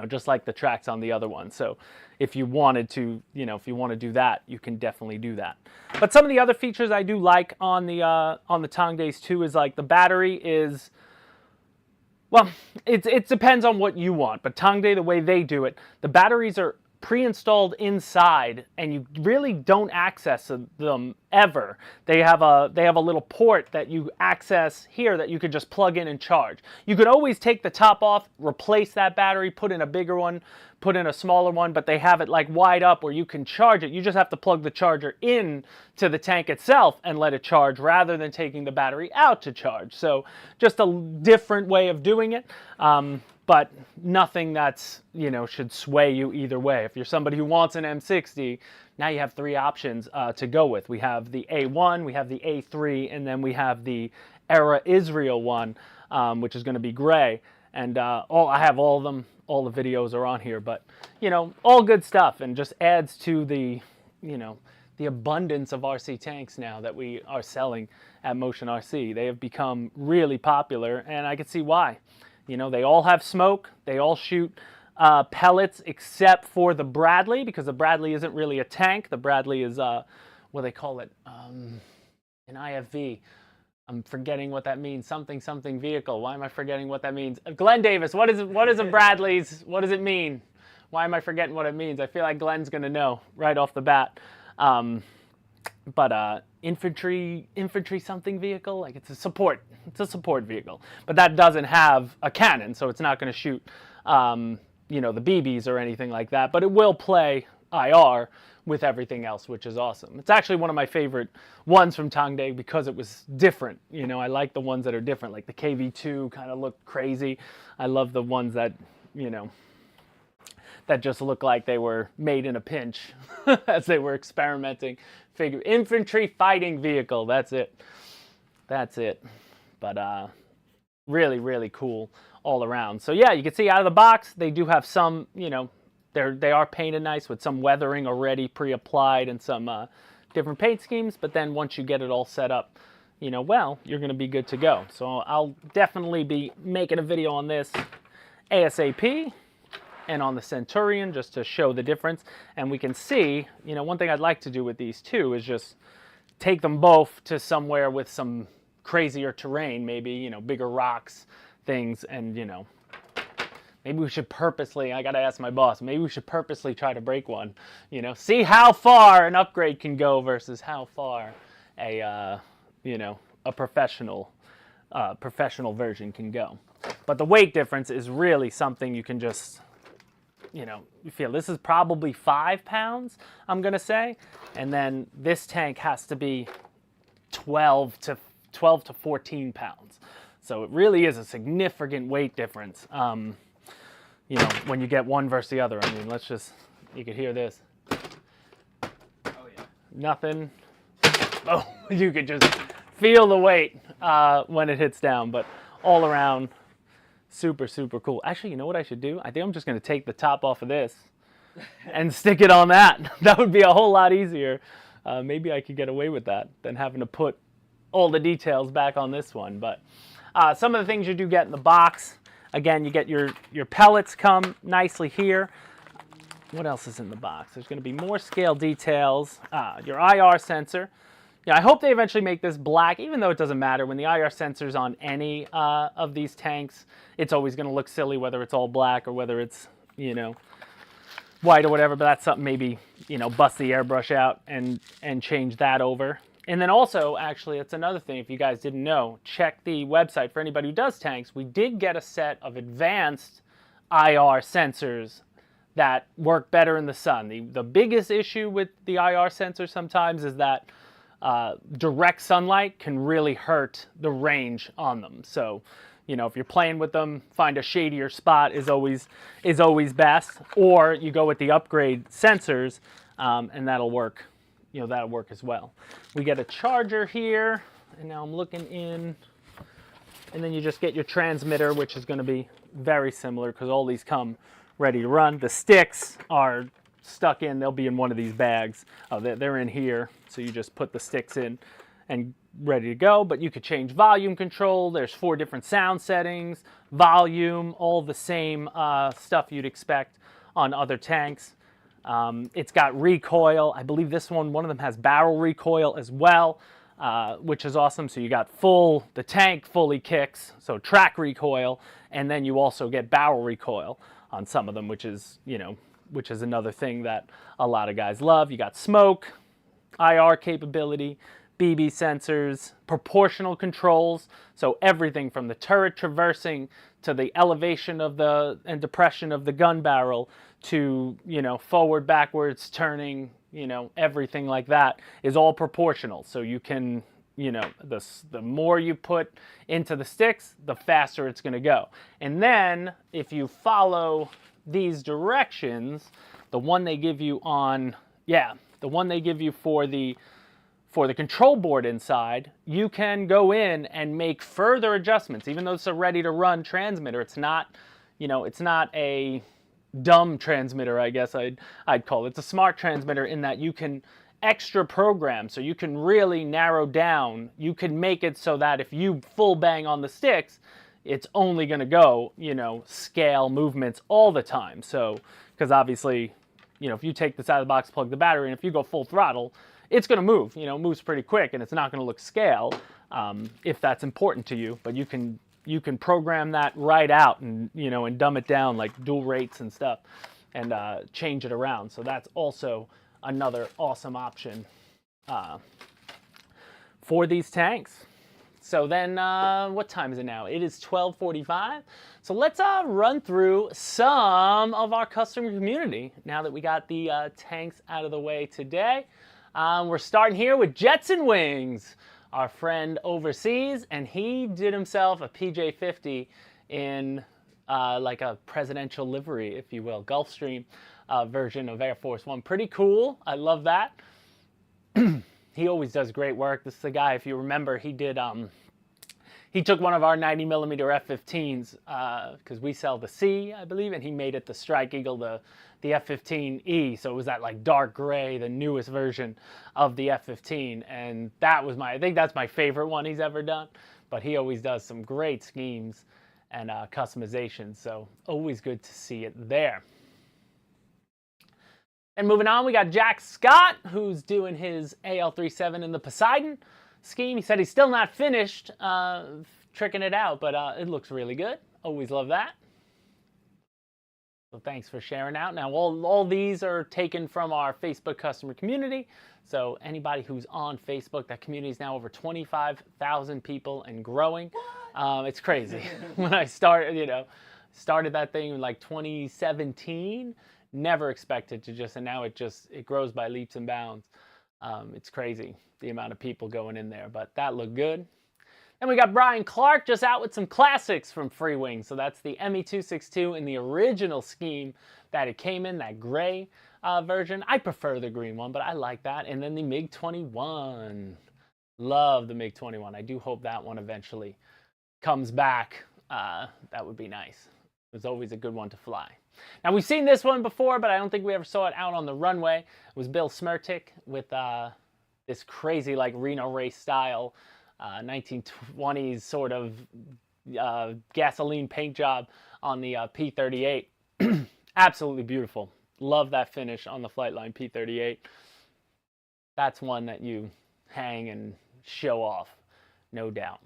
just like the tracks on the other one. So if you wanted to, if you want to do that, you can definitely do that. But some of the other features I do like on the Tongdays too is like the battery is, well, it depends on what you want. But Tongday, the way they do it, the batteries are pre-installed inside, and you really don't access them ever. They have a little port that you access here that you could just plug in and charge. You could always take the top off, replace that battery, put in a bigger one, put in a smaller one, but they have it like wide up where you can charge it. You just have to plug the charger in to the tank itself and let it charge rather than taking the battery out to charge. So just a different way of doing it. But nothing that's, should sway you either way. If you're somebody who wants an M60, now you have 3 options to go with. We have the A1, we have the A3, and then we have the Era Israel one, which is going to be gray. And I have all of them. All the videos are on here. But, all good stuff, and just adds to the, the abundance of RC tanks now that we are selling at Motion RC. They have become really popular, and I can see why. They all have smoke. They all shoot pellets except for the Bradley, because the Bradley isn't really a tank. The Bradley is, what do they call it? An IFV. I'm forgetting what that means. Something vehicle. Why am I forgetting what that means? Glenn Davis, what is a Bradley's? What does it mean? Why am I forgetting what it means? I feel like Glenn's going to know right off the bat. But infantry something vehicle, like it's a support vehicle, but that doesn't have a cannon, so it's not going to shoot the BBs or anything like that, but it will play IR with everything else, which is awesome. It's actually one of my favorite ones from Tongday because it was different. I like the ones that are different, like the KV2 kind of looked crazy. I love the ones that that just look like they were made in a pinch as they were experimenting. Infantry fighting vehicle, that's it. But really, really cool all around. So yeah, you can see out of the box, they do have some, they are painted nice with some weathering already pre-applied and some different paint schemes. But then once you get it all set up, well, you're going to be good to go. So I'll definitely be making a video on this ASAP. And on the Centurion, just to show the difference. And we can see, one thing I'd like to do with these two is just take them both to somewhere with some crazier terrain, maybe, bigger rocks, things, and, maybe we should purposely, I gotta ask my boss, maybe we should purposely try to break one, see how far an upgrade can go versus how far a professional version can go. But the weight difference is really something you can just, you know, you feel. This is probably 5 pounds, I'm going to say. And then this tank has to be 12 to 14 pounds. So it really is a significant weight difference, you know, when you get one versus the other. I mean, let's just, you could hear this. Oh yeah. Nothing. Oh, you could just feel the weight when it hits down, but all around, super, super cool. Actually, you know what I should do? I think I'm just going to take the top off of this and stick it on that. That would be a whole lot easier. Maybe I could get away with that than having to put all the details back on this one. But some of the things you do get in the box, again, you get your pellets come nicely here. What else is in the box? There's going to be more scale details, your IR sensor. Yeah, I hope they eventually make this black, even though it doesn't matter. When the IR sensor's on any of these tanks, it's always going to look silly whether it's all black or whether it's, you know, white or whatever. But that's something maybe, you know, bust the airbrush out and change that over. And then also, actually, that's another thing, if you guys didn't know, check the website for anybody who does tanks. We did get a set of advanced IR sensors that work better in the sun. The biggest issue with the IR sensor sometimes is that direct sunlight can really hurt the range on them. So, you know, if you're playing with them, find a shadier spot is always best. Or you go with the upgrade sensors, and that'll work. You know, that'll work as well. We get a charger here, and now I'm looking in, and then you just get your transmitter, which is going to be very similar because all these come ready to run. The sticks are stuck in, they'll be in one of these bags. Oh, they're in here, so you just put the sticks in and ready to go. But you could change volume control. There's 4 different sound settings, volume, all the same stuff you'd expect on other tanks. It's got recoil. I believe this one of them has barrel recoil as well, which is awesome. So you got the tank fully kicks, so track recoil, and then you also get barrel recoil on some of them, which is, you know, which is another thing that a lot of guys love. You got smoke, IR capability, BB sensors, proportional controls, so everything from the turret traversing to the elevation of and depression of the gun barrel to, you know, forward, backwards, turning, you know, everything like that is all proportional. So you can, you know, the more you put into the sticks, the faster it's going to go. And then if you follow these directions, the one they give you for the control board inside, you can go in and make further adjustments. Even though it's a ready to run transmitter, it's not, you know, it's not a dumb transmitter, I guess I'd call it. It's a smart transmitter in that you can extra program, so you can really narrow down. You can make it so that if you full bang on the sticks, it's only going to go, you know, scale movements all the time. So, because obviously, you know, if you take this out of the box, plug the battery, and if you go full throttle, it's going to move. You know, it moves pretty quick, and it's not going to look scale if that's important to you. But you can program that right out and, you know, and dumb it down like dual rates and stuff, and change it around. So that's also another awesome option for these tanks. So then, what time is it now? It is 12:45. So let's run through some of our customer community now that we got the tanks out of the way today. We're starting here with Jetson Wings, our friend overseas, and he did himself a PJ50 in like a presidential livery, if you will, Gulfstream version of Air Force One. Pretty cool. I love that. He always does great work. This is the guy, if you remember, he did, he took one of our 90mm F-15s, because we sell the C, I believe, and he made it the Strike Eagle, the F-15E, so it was that like dark gray, the newest version of the F-15, and that was I think that's my favorite one he's ever done, but he always does some great schemes and customizations, so always good to see it there. And moving on, we got Jack Scott, who's doing his AL-37 in the Poseidon scheme. He said he's still not finished tricking it out, but it looks really good. Always love that. So thanks for sharing out. Now, all these are taken from our Facebook customer community. So anybody who's on Facebook, that community is now over 25,000 people and growing. It's crazy. When I started that thing in like 2017, never expected to and now it grows by leaps and bounds. It's crazy the amount of people going in there, but that looked good. And we got Brian Clark just out with some classics from Freewing. So that's the ME262 in the original scheme that it came in, that gray version. I prefer the green one, but I like that. And then the MiG-21. Love the MiG-21. I do hope that one eventually comes back. That would be nice. It was always a good one to fly. Now, we've seen this one before, but I don't think we ever saw it out on the runway. It was Bill Smertik with this crazy, like, Reno race style 1920s sort of gasoline paint job on the P-38. Absolutely beautiful. Love that finish on the Flightline P-38. That's one that you hang and show off, no doubt.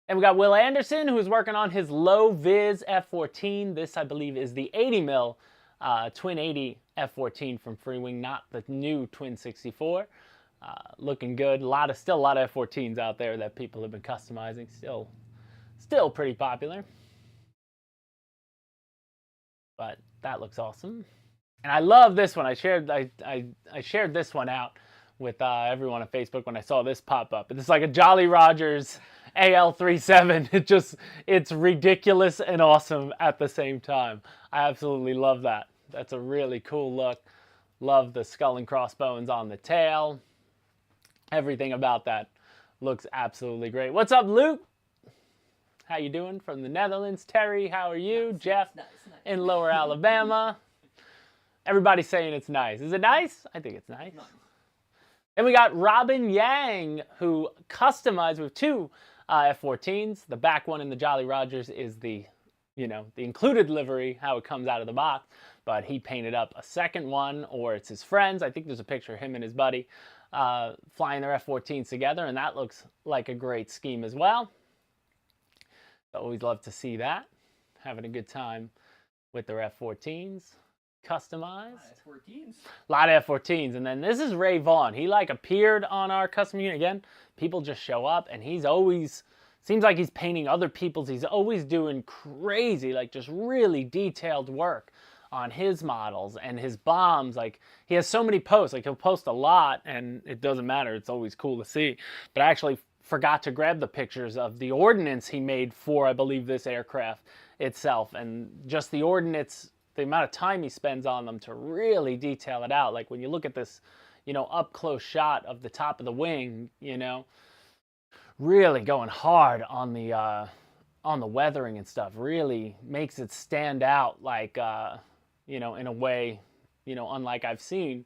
And we got Will Anderson, who's working on his low-vis F-14. This, I believe, is the 80mm Twin 80 F-14 from Freewing, not the new Twin 64. Looking good. Still a lot of F-14s out there that people have been customizing. Still pretty popular. But that looks awesome. And I love this one. I shared this one out with everyone on Facebook when I saw this pop up. It's like a Jolly Rogers AL-37. It's ridiculous and awesome at the same time. I absolutely love that. That's a really cool look. Love the skull and crossbones on the tail. Everything about that looks absolutely great. What's up, Luke? How you doing? From the Netherlands. Terry, how are you? Jeff in Lower Alabama. Everybody's saying it's nice. Is it nice? I think it's nice. And we got Robin Yang, who customized with two F-14s. The back one in the Jolly Rogers is the included livery, how it comes out of the box. But he painted up a second one, or it's his friends. I think there's a picture of him and his buddy flying their F-14s together, and that looks like a great scheme as well. Always love to see that. Having a good time with their F-14s. Customized. F-14s. A lot of F-14s. And then this is Ray Vaughn. He appeared on our custom unit again. People just show up, and he's always, seems like he's painting other people's. He's always doing crazy, just really detailed work on his models and his bombs. He has so many posts. He'll post a lot, and it doesn't matter. It's always cool to see. But I actually forgot to grab the pictures of the ordnance he made for, I believe, this aircraft itself. And just the ordnance, the amount of time he spends on them to really detail it out. When you look at this, up close shot of the top of the wing, really going hard on the weathering and stuff, really makes it stand out in a way, unlike I've seen,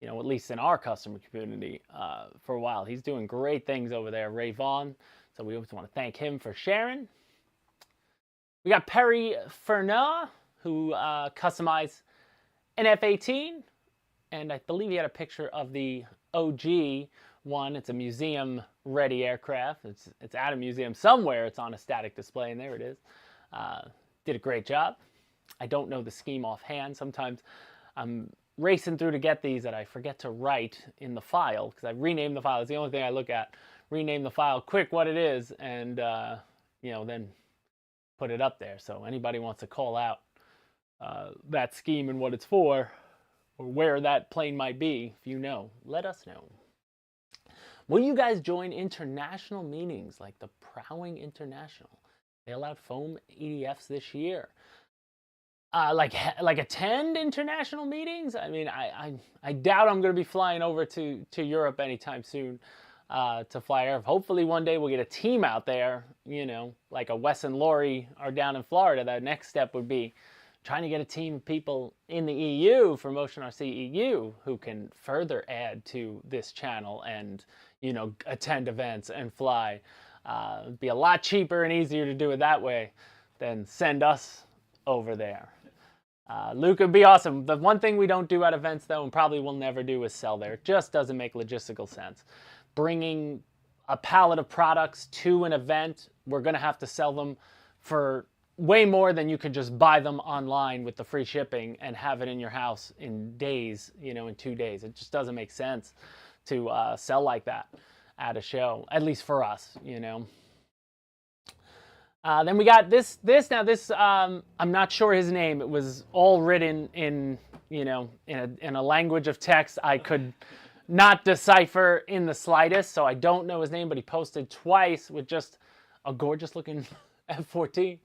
at least in our customer community for a while. He's doing great things over there, Ray Vaughn. So we always want to thank him for sharing. We got Perry Fernand, who customized an F-18, and I believe he had a picture of the OG one. It's a museum-ready aircraft. It's at a museum somewhere. It's on a static display, and there it is. Did a great job. I don't know the scheme offhand. Sometimes I'm racing through to get these that I forget to write in the file, because I renamed the file. It's the only thing I look at. Rename the file quick what it is, and then put it up there. So anybody wants to call out that scheme and what it's for, or where that plane might be, if you know, let us know. Will you guys join international meetings like the Prowing International? They allowed foam EDFs this year. Attend international meetings? I mean, I doubt I'm going to be flying over to Europe anytime soon to fly air. Hopefully one day we'll get a team out there, like a Wes and Lori are down in Florida. The next step would be trying to get a team of people in the EU for Motion RC EU who can further add to this channel and, attend events and fly. It'd be a lot cheaper and easier to do it that way than send us over there. Luke, would be awesome. The one thing we don't do at events, though, and probably will never do, is sell there. It just doesn't make logistical sense. Bringing a pallet of products to an event, we're going to have to sell them for way more than you could just buy them online with the free shipping and have it in your house in days, in 2 days. It just doesn't make sense to sell like that at a show, at least for us, Then we got this. I'm not sure his name. It was all written in, in a language of text I could not decipher in the slightest. So I don't know his name, but he posted twice with just a gorgeous looking F-14.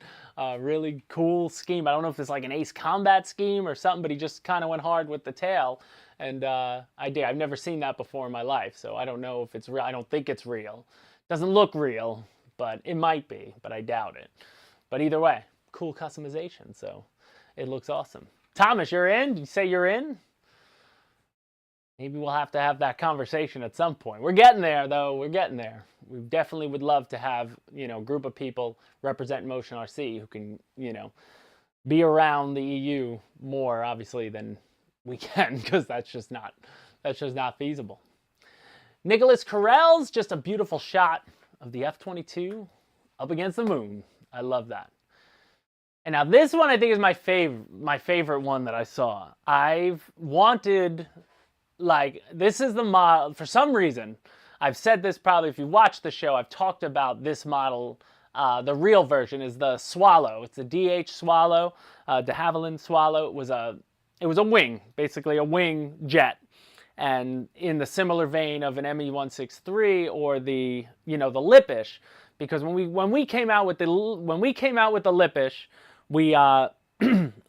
Really cool scheme. I don't know if it's like an Ace Combat scheme or something, but he just kind of went hard with the tail. And I've never seen that before in my life. So I don't know if it's real. I don't think it's real. Doesn't look real. But it might be, but I doubt it. But either way, cool customization, so it looks awesome. Thomas, you're in? Did you say you're in? Maybe we'll have to have that conversation at some point. We're getting there, though. We're getting there. We definitely would love to have, a group of people represent Motion RC who can, be around the EU more, obviously, than we can, because that's just not feasible. Nicholas Carell's just a beautiful shot of the F-22 up against the moon. I love that. And now this one I think is my favorite one that I saw. I've wanted, this is the model, for some reason, I've said this probably if you watched the show, I've talked about this model. The real version is the Swallow. It's a DH Swallow, de Havilland Swallow. It was a wing, basically a wing jet. And in the similar vein of an ME-163 or the Lippish, because when we came out with the Lippish,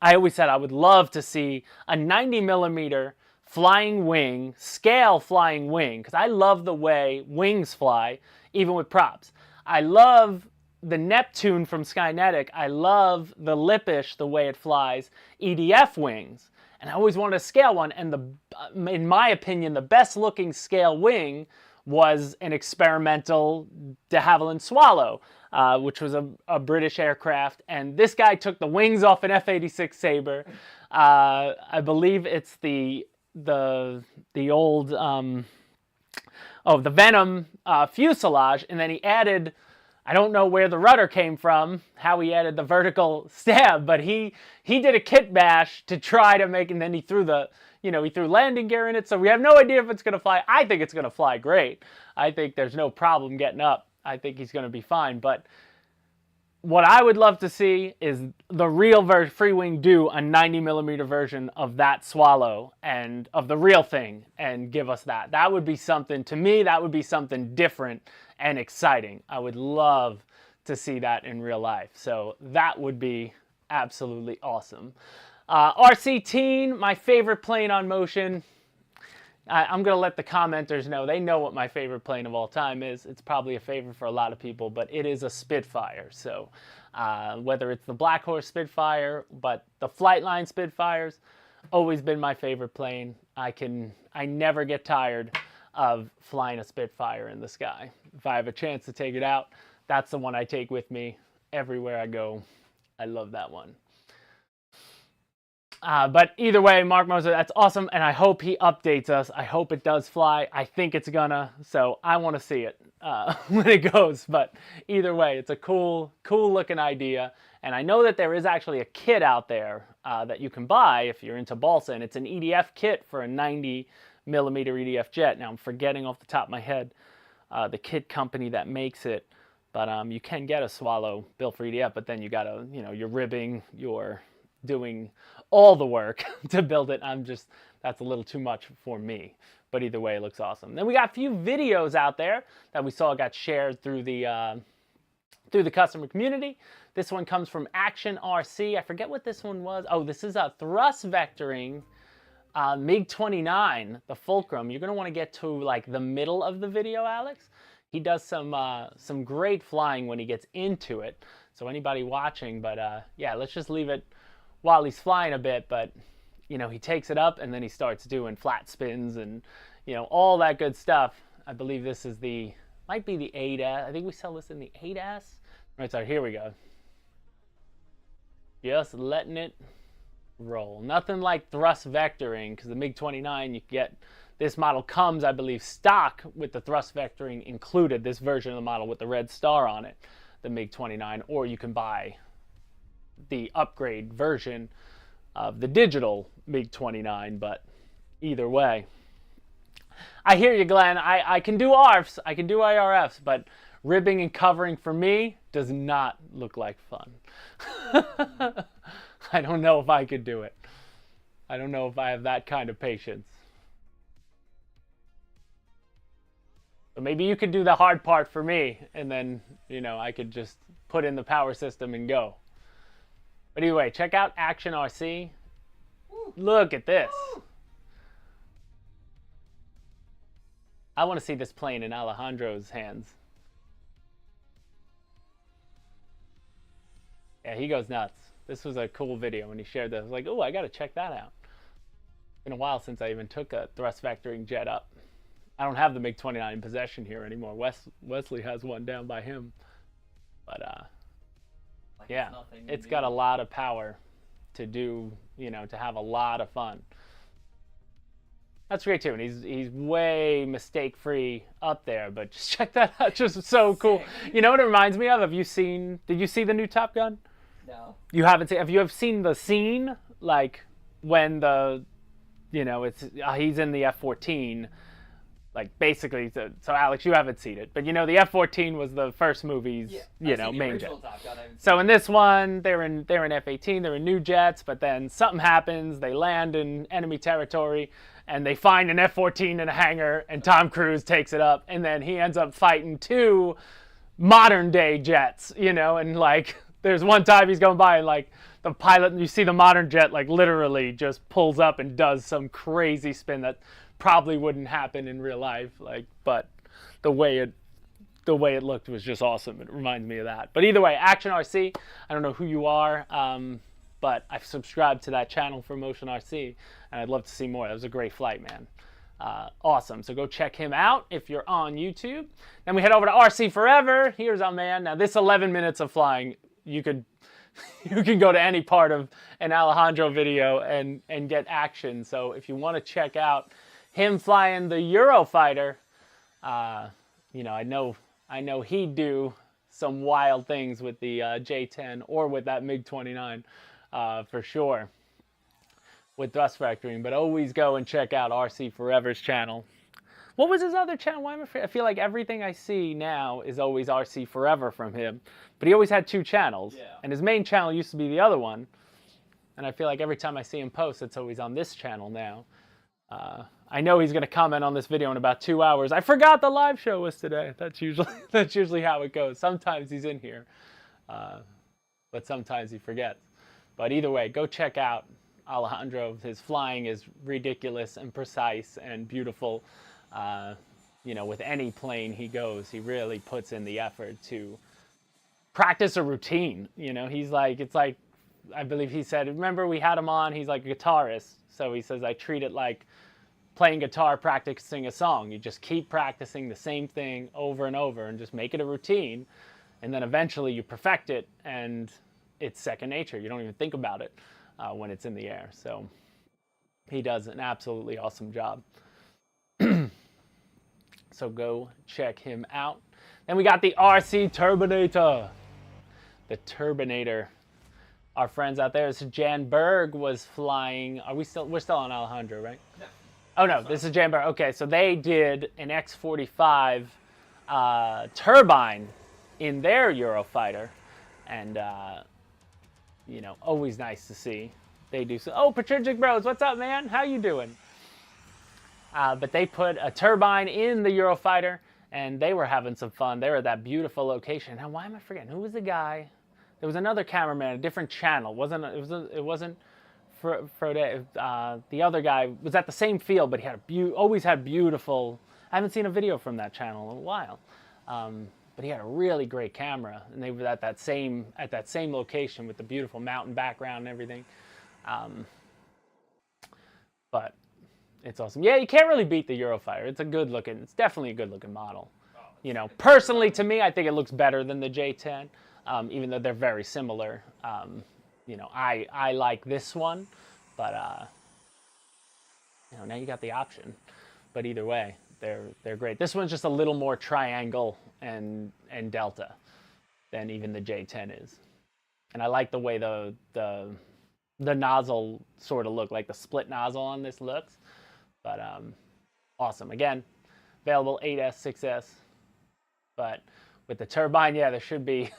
I always said I would love to see a 90 millimeter flying wing, scale flying wing, because I love the way wings fly, even with props. I love the Neptune from Skynetic. I love the Lippish, the way it flies, EDF wings. And I always wanted a scale one, and in my opinion, the best looking scale wing was an experimental de Havilland Swallow, which was a British aircraft. And this guy took the wings off an F-86 Sabre. I believe it's the old the Venom fuselage, and then he added, I don't know where the rudder came from, how he added the vertical stab, but he did a kit bash to try to make, and then he threw he threw landing gear in it, so we have no idea if it's going to fly. I think it's going to fly great. I think there's no problem getting up. I think he's going to be fine, but what I would love to see is the real Freewing do a 90 millimeter version of that Swallow and of the real thing and give us that. That would be something, to me, that would be something different and exciting. I would love to see that in real life. So that would be absolutely awesome. RC Teen, my favorite plane on Motion. I'm going to let the commenters know. They know what my favorite plane of all time is. It's probably a favorite for a lot of people, but it is a Spitfire. So whether it's the Black Horse Spitfire, but the Flightline Spitfires, always been my favorite plane. I never get tired of flying a Spitfire in the sky. If I have a chance to take it out, that's the one I take with me everywhere I go. I love that one. But either way, Mark Moser, that's awesome, and I hope he updates us. I hope it does fly. I think it's gonna, so I want to see it when it goes. But either way, it's a cool looking idea, and I know that there is actually a kit out there that you can buy if you're into balsa, and it's an EDF kit for a 90 millimeter EDF jet. Now I'm forgetting off the top of my head the kit company that makes it, but you can get a Swallow built for EDF, but then you gotta, you're ribbing, you're doing all the work to build it. That's a little too much for me, but either way, it looks awesome. Then we got a few videos out there that we saw got shared through the customer community. This one comes from Action RC. I forget what this one was. Oh, this is a thrust vectoring MiG-29, the Fulcrum. You're gonna want to get to like the middle of the video, Alex. He does some great flying when he gets into it. So anybody watching, but yeah, let's just leave it while he's flying a bit, but he takes it up and then he starts doing flat spins and all that good stuff. I believe this is might be the 8S. I think we sell this in the 8S. Right, so here we go. Just letting it roll. Nothing like thrust vectoring, because the MiG-29, you get, this model comes, I believe, stock with the thrust vectoring included, this version of the model with the red star on it, the MiG-29, or you can buy the upgrade version of the digital MiG-29, but either way. I hear you, Glenn. I can do ARFs, I can do IRFs, but ribbing and covering for me does not look like fun. I don't know if I could do it. I don't know if I have that kind of patience. So maybe you could do the hard part for me, and then, you know, I could just put in the power system and go. But anyway, check out Action RC. Look at this. I want to see this plane in Alejandro's hands. Yeah, he goes nuts. This was a cool video when he shared this. I was like, oh, I got to check that out. It's been a while since I even took a thrust vectoring jet up. I don't have the MiG-29 in possession here anymore. Wesley has one down by him. But, Like yeah, it's new. got a lot of power to do, you know, to have a lot of fun. That's great too, and he's way mistake-free up there, but just check that out, just so cool. You know what it reminds me of? Did you see the new Top Gun? No. You haven't seen, have you ever seen the scene, like, when the, you know, it's, he's in the F-14, like, basically, so Alex, you haven't seen it, but you know, the F-14 was the first movie's, you know, main jet. So in this one, they're in F-18, they're in new jets, but then something happens, they land in enemy territory, and they find an F-14 in a hangar, and Tom Cruise takes it up, and then he ends up fighting two modern-day jets, you know, and, like, there's one time he's going by, and, like, the pilot, you see the modern jet, like, literally just pulls up and does some crazy spin that probably wouldn't happen in real life, like, but the way it looked was just awesome. It reminds me of that. But either way, Action RC, I don't know who you are, but I've subscribed to that channel for Motion RC, and I'd love to see more. That was a great flight, man. Awesome. So go check him out if you're on YouTube. Then we head over to RC Forever. Here's our man. Now this 11 minutes of flying, you can go to any part of an Alejandro video and get action. So if you want to check out him flying the Eurofighter, you know, I know he'd do some wild things with the J10 or with that MiG-29 for sure with thrust vectoring, but always go and check out RC Forever's channel. What was his other channel? Why am I feel like everything I see now is always RC Forever from him, but he always had two channels, and his main channel used to be the other one, and I feel like every time I see him post, it's always on this channel now. I know he's going to comment on this video in about 2 hours. I forgot the live show was today. That's usually how it goes. Sometimes he's in here, but sometimes he forgets. But either way, go check out Alejandro. His flying is ridiculous and precise and beautiful. You know, with any plane he goes, he really puts in the effort to practice a routine. You know, he's like, it's like, I believe he said, remember we had him on, he's like a guitarist. So he says, I treat it like playing guitar, practicing a song. You just keep practicing the same thing over and over and just make it a routine. And then eventually you perfect it and it's second nature. You don't even think about it when it's in the air. So he does an absolutely awesome job. So go check him out. Then we got the RC Turbinator. The Turbinator. Our friends out there, so Jan Berg was flying. We're still on Alejandro, right? No. Oh no, this is Jan Berg. Okay, so they did an X-45 turbine in their Eurofighter, and you know, always nice to see. They do so. Oh, Patrick Bros, what's up, man? How you doing? But they put a turbine in the Eurofighter, and they were having some fun. They were at that beautiful location. Now, why am I forgetting? Who was the guy? There was another cameraman, a different channel. It wasn't Frode. The other guy was at the same field, but he had always had beautiful. I haven't seen a video from that channel in a while, but he had a really great camera, and they were at that same location with the beautiful mountain background and everything. But it's awesome. Yeah, you can't really beat the Eurofighter. It's definitely a good looking model. You know, personally to me, I think it looks better than the J10. Even though they're very similar. You know, I like this one, but you know, now you got the option. But either way, they're great. This one's just a little more triangle and delta than even the J10 is. And I like the way the nozzle sort of look, like the split nozzle on this looks. But awesome. Again, available 8S, 6S. But With the turbine, yeah, there should be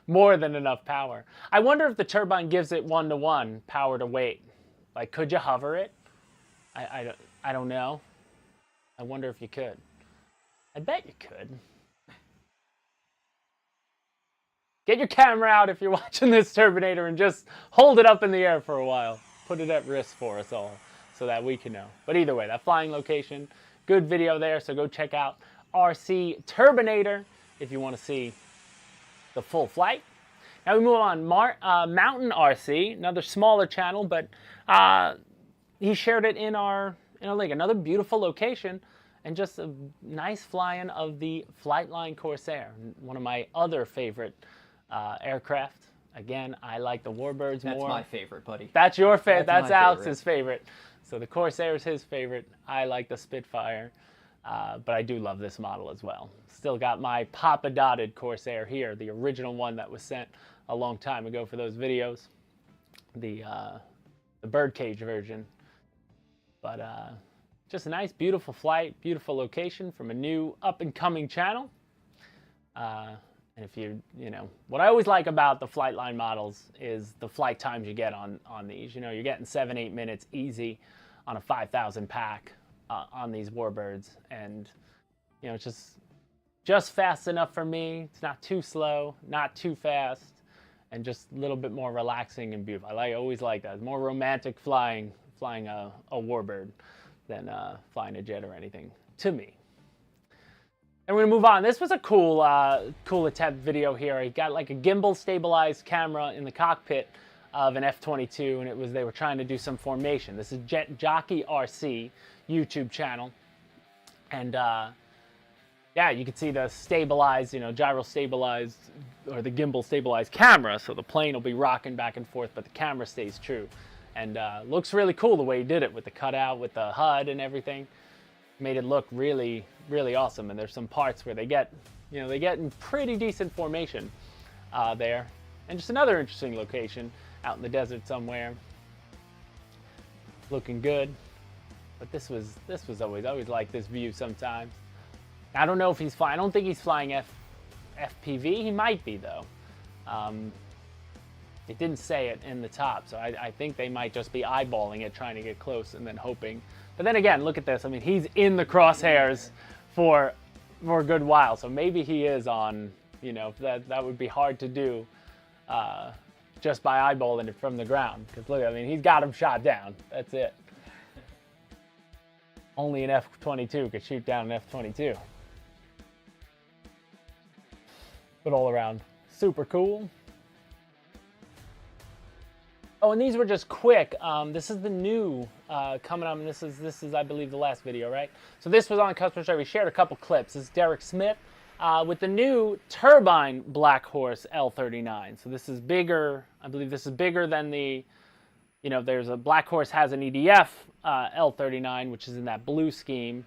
more than enough power. I wonder if the turbine gives it 1-to-1 power to weight. Like, could you hover it? I don't know. I wonder if you could. I bet you could. Get your camera out if you're watching this Turbinator and just hold it up in the air for a while. Put it at risk for us all so that we can know. But either way, that flying location, good video there. So go check out RC Turbinator if you want to see the full flight. Now we move on. Mountain RC, another smaller channel, but he shared it in our link. Another beautiful location and just a nice flying of the Flightline Corsair, one of my other favorite aircraft. Again, I like the Warbirds more. That's my favorite, buddy. That's your favorite. That's That's Alex's favorite. So the Corsair is his favorite. I like the Spitfire, but I do love this model as well. Still got my Papa dotted Corsair here, the original one that was sent a long time ago for those videos, the birdcage version. But just a nice, beautiful flight, beautiful location from a new up-and-coming channel. And if you know, what I always like about the Flightline models is the flight times you get on these. You know, you're getting 7-8 minutes easy on a 5,000 pack on these Warbirds. And, you know, it's just fast enough for me. It's not too slow, not too fast, and just a little bit more relaxing and beautiful. I always like that. It's more romantic flying a Warbird than flying a jet or anything, to me. And we're gonna move on. This was a cool attempt video here. He got like a gimbal stabilized camera in the cockpit of an F-22, and they were trying to do some formation. This is Jockey RC YouTube channel, and yeah, you can see the stabilized, gyro stabilized, or the gimbal stabilized camera. So the plane will be rocking back and forth, but the camera stays true, and looks really cool the way he did it with the cutout, with the HUD and everything. Made it look really, really awesome. And there's some parts where they get in pretty decent formation there. And just another interesting location out in the desert somewhere. Looking good. But this was always like this view sometimes. I don't know if he's flying. I don't think he's flying FPV. He might be though. It didn't say it in the top, so I think they might just be eyeballing it, trying to get close and then hoping. But then again, look at this. I mean, he's in the crosshairs for a good while, so maybe he is on. That would be hard to do just by eyeballing it from the ground. Because look, I mean, he's got him shot down. That's it. Only an F-22 could shoot down an F-22. But all around, super cool. Oh, and these were just quick. This is the new coming up, and this is I believe the last video, right? So this was on Customer Service. We shared a couple clips. This is Derek Smith with the new turbine Black Horse L39. So this is bigger. I believe this is bigger than the. There's a Black Horse has an EDF L39, which is in that blue scheme.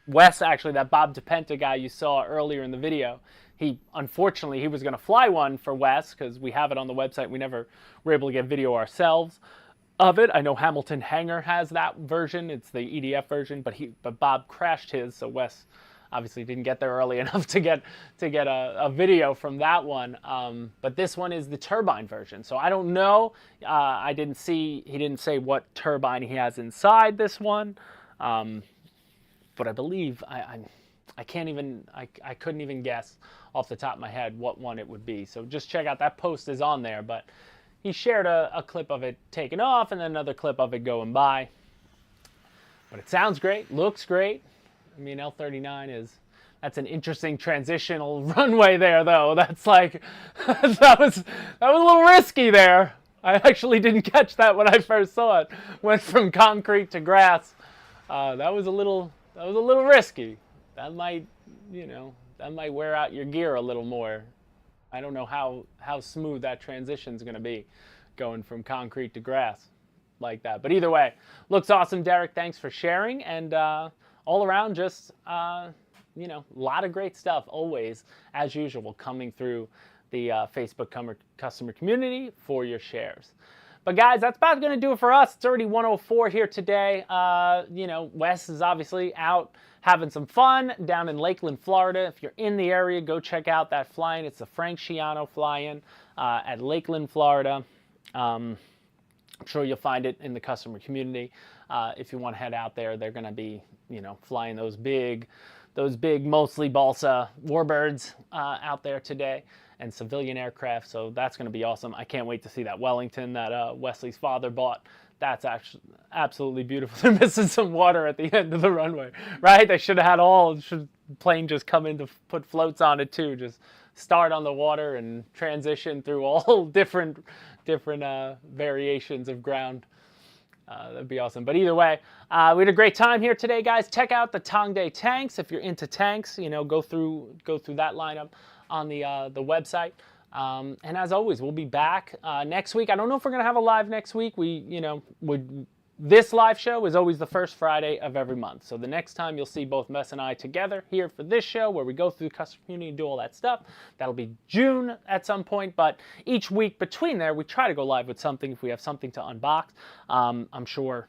Wes, actually, that Bob DePenta guy you saw earlier in the video, unfortunately, he was going to fly one for Wes because we have it on the website. We never were able to get video ourselves of it. I know Hamilton Hangar has that version. It's the EDF version, but Bob crashed his, so Wes obviously didn't get there early enough to get a video from that one. But this one is the turbine version. So I don't know. He didn't say what turbine he has inside this one. But I believe I couldn't even guess off the top of my head what one it would be. So just check out, that post is on there, but he shared a clip of it taking off and then another clip of it going by. But it sounds great, looks great. I mean, L39 that's an interesting transitional runway there though. That's like, that was a little risky there. I actually didn't catch that when I first saw it. Went from concrete to grass. That was a little risky. That might wear out your gear a little more. I don't know how smooth that transition's going to be going from concrete to grass like that. But either way, looks awesome, Derek. Thanks for sharing. And all around, just, a lot of great stuff always, as usual, coming through the Facebook customer community for your shares. But guys, that's about going to do it for us. It's already 1:04 here today. Wes is obviously out having some fun down in Lakeland, Florida. If you're in the area, go check out that fly-in. It's the Frank Tiano fly-in at Lakeland, Florida. I'm sure you'll find it in the customer community. If you want to head out there, they're going to be, flying those big, mostly balsa warbirds out there today, and civilian aircraft. So that's going to be awesome. I can't wait to see that Wellington that Wesley's father bought. That's actually absolutely beautiful. They're missing some water at the end of the runway, right? They should have had plane just come in to put floats on it too. Just start on the water and transition through all different variations of ground. That'd be awesome. But either way, we had a great time here today, guys. Check out the Tongday tanks if you're into tanks. Go through that lineup on the website. And as always, we'll be back next week. I don't know if we're gonna have a live next week. This live show is always the first Friday of every month. So the next time you'll see both Mess and I together here for this show where we go through the customer community and do all that stuff. That'll be June at some point, but each week between there, we try to go live with something if we have something to unbox. I'm sure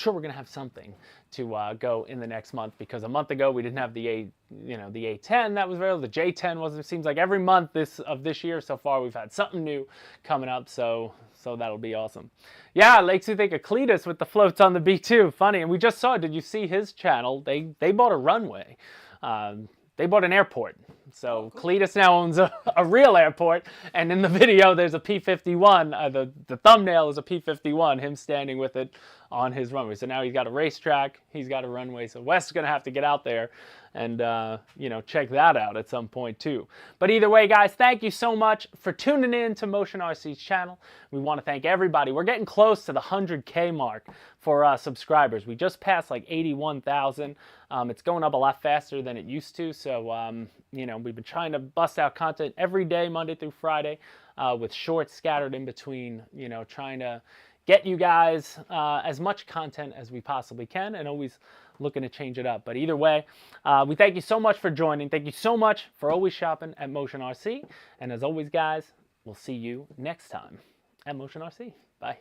we're gonna have something to go in the next month, because a month ago we didn't have the A10 that was available. The J10 wasn't. It seems like every month of this year so far we've had something new coming up. So that'll be awesome. Yeah, makes you think of Cletus with the floats on the B2. Funny. And we just saw, did you see his channel? They bought a runway. They bought an airport. So Cletus now owns a real airport. And in the video, there's a P-51. The thumbnail is a P-51, him standing with it on his runway. So now he's got a racetrack. He's got a runway. So Wes is going to have to get out there and, check that out at some point too. But either way, guys, thank you so much for tuning in to Motion RC's channel. We want to thank everybody. We're getting close to the 100K mark for subscribers. We just passed like 81,000. It's going up a lot faster than it used to. So, we've been trying to bust out content every day, Monday through Friday, with shorts scattered in between, trying to get you guys as much content as we possibly can, and always looking to change it up. But either way, we thank you so much for joining. Thank you so much for always shopping at Motion RC. And as always, guys, we'll see you next time at Motion RC. Bye.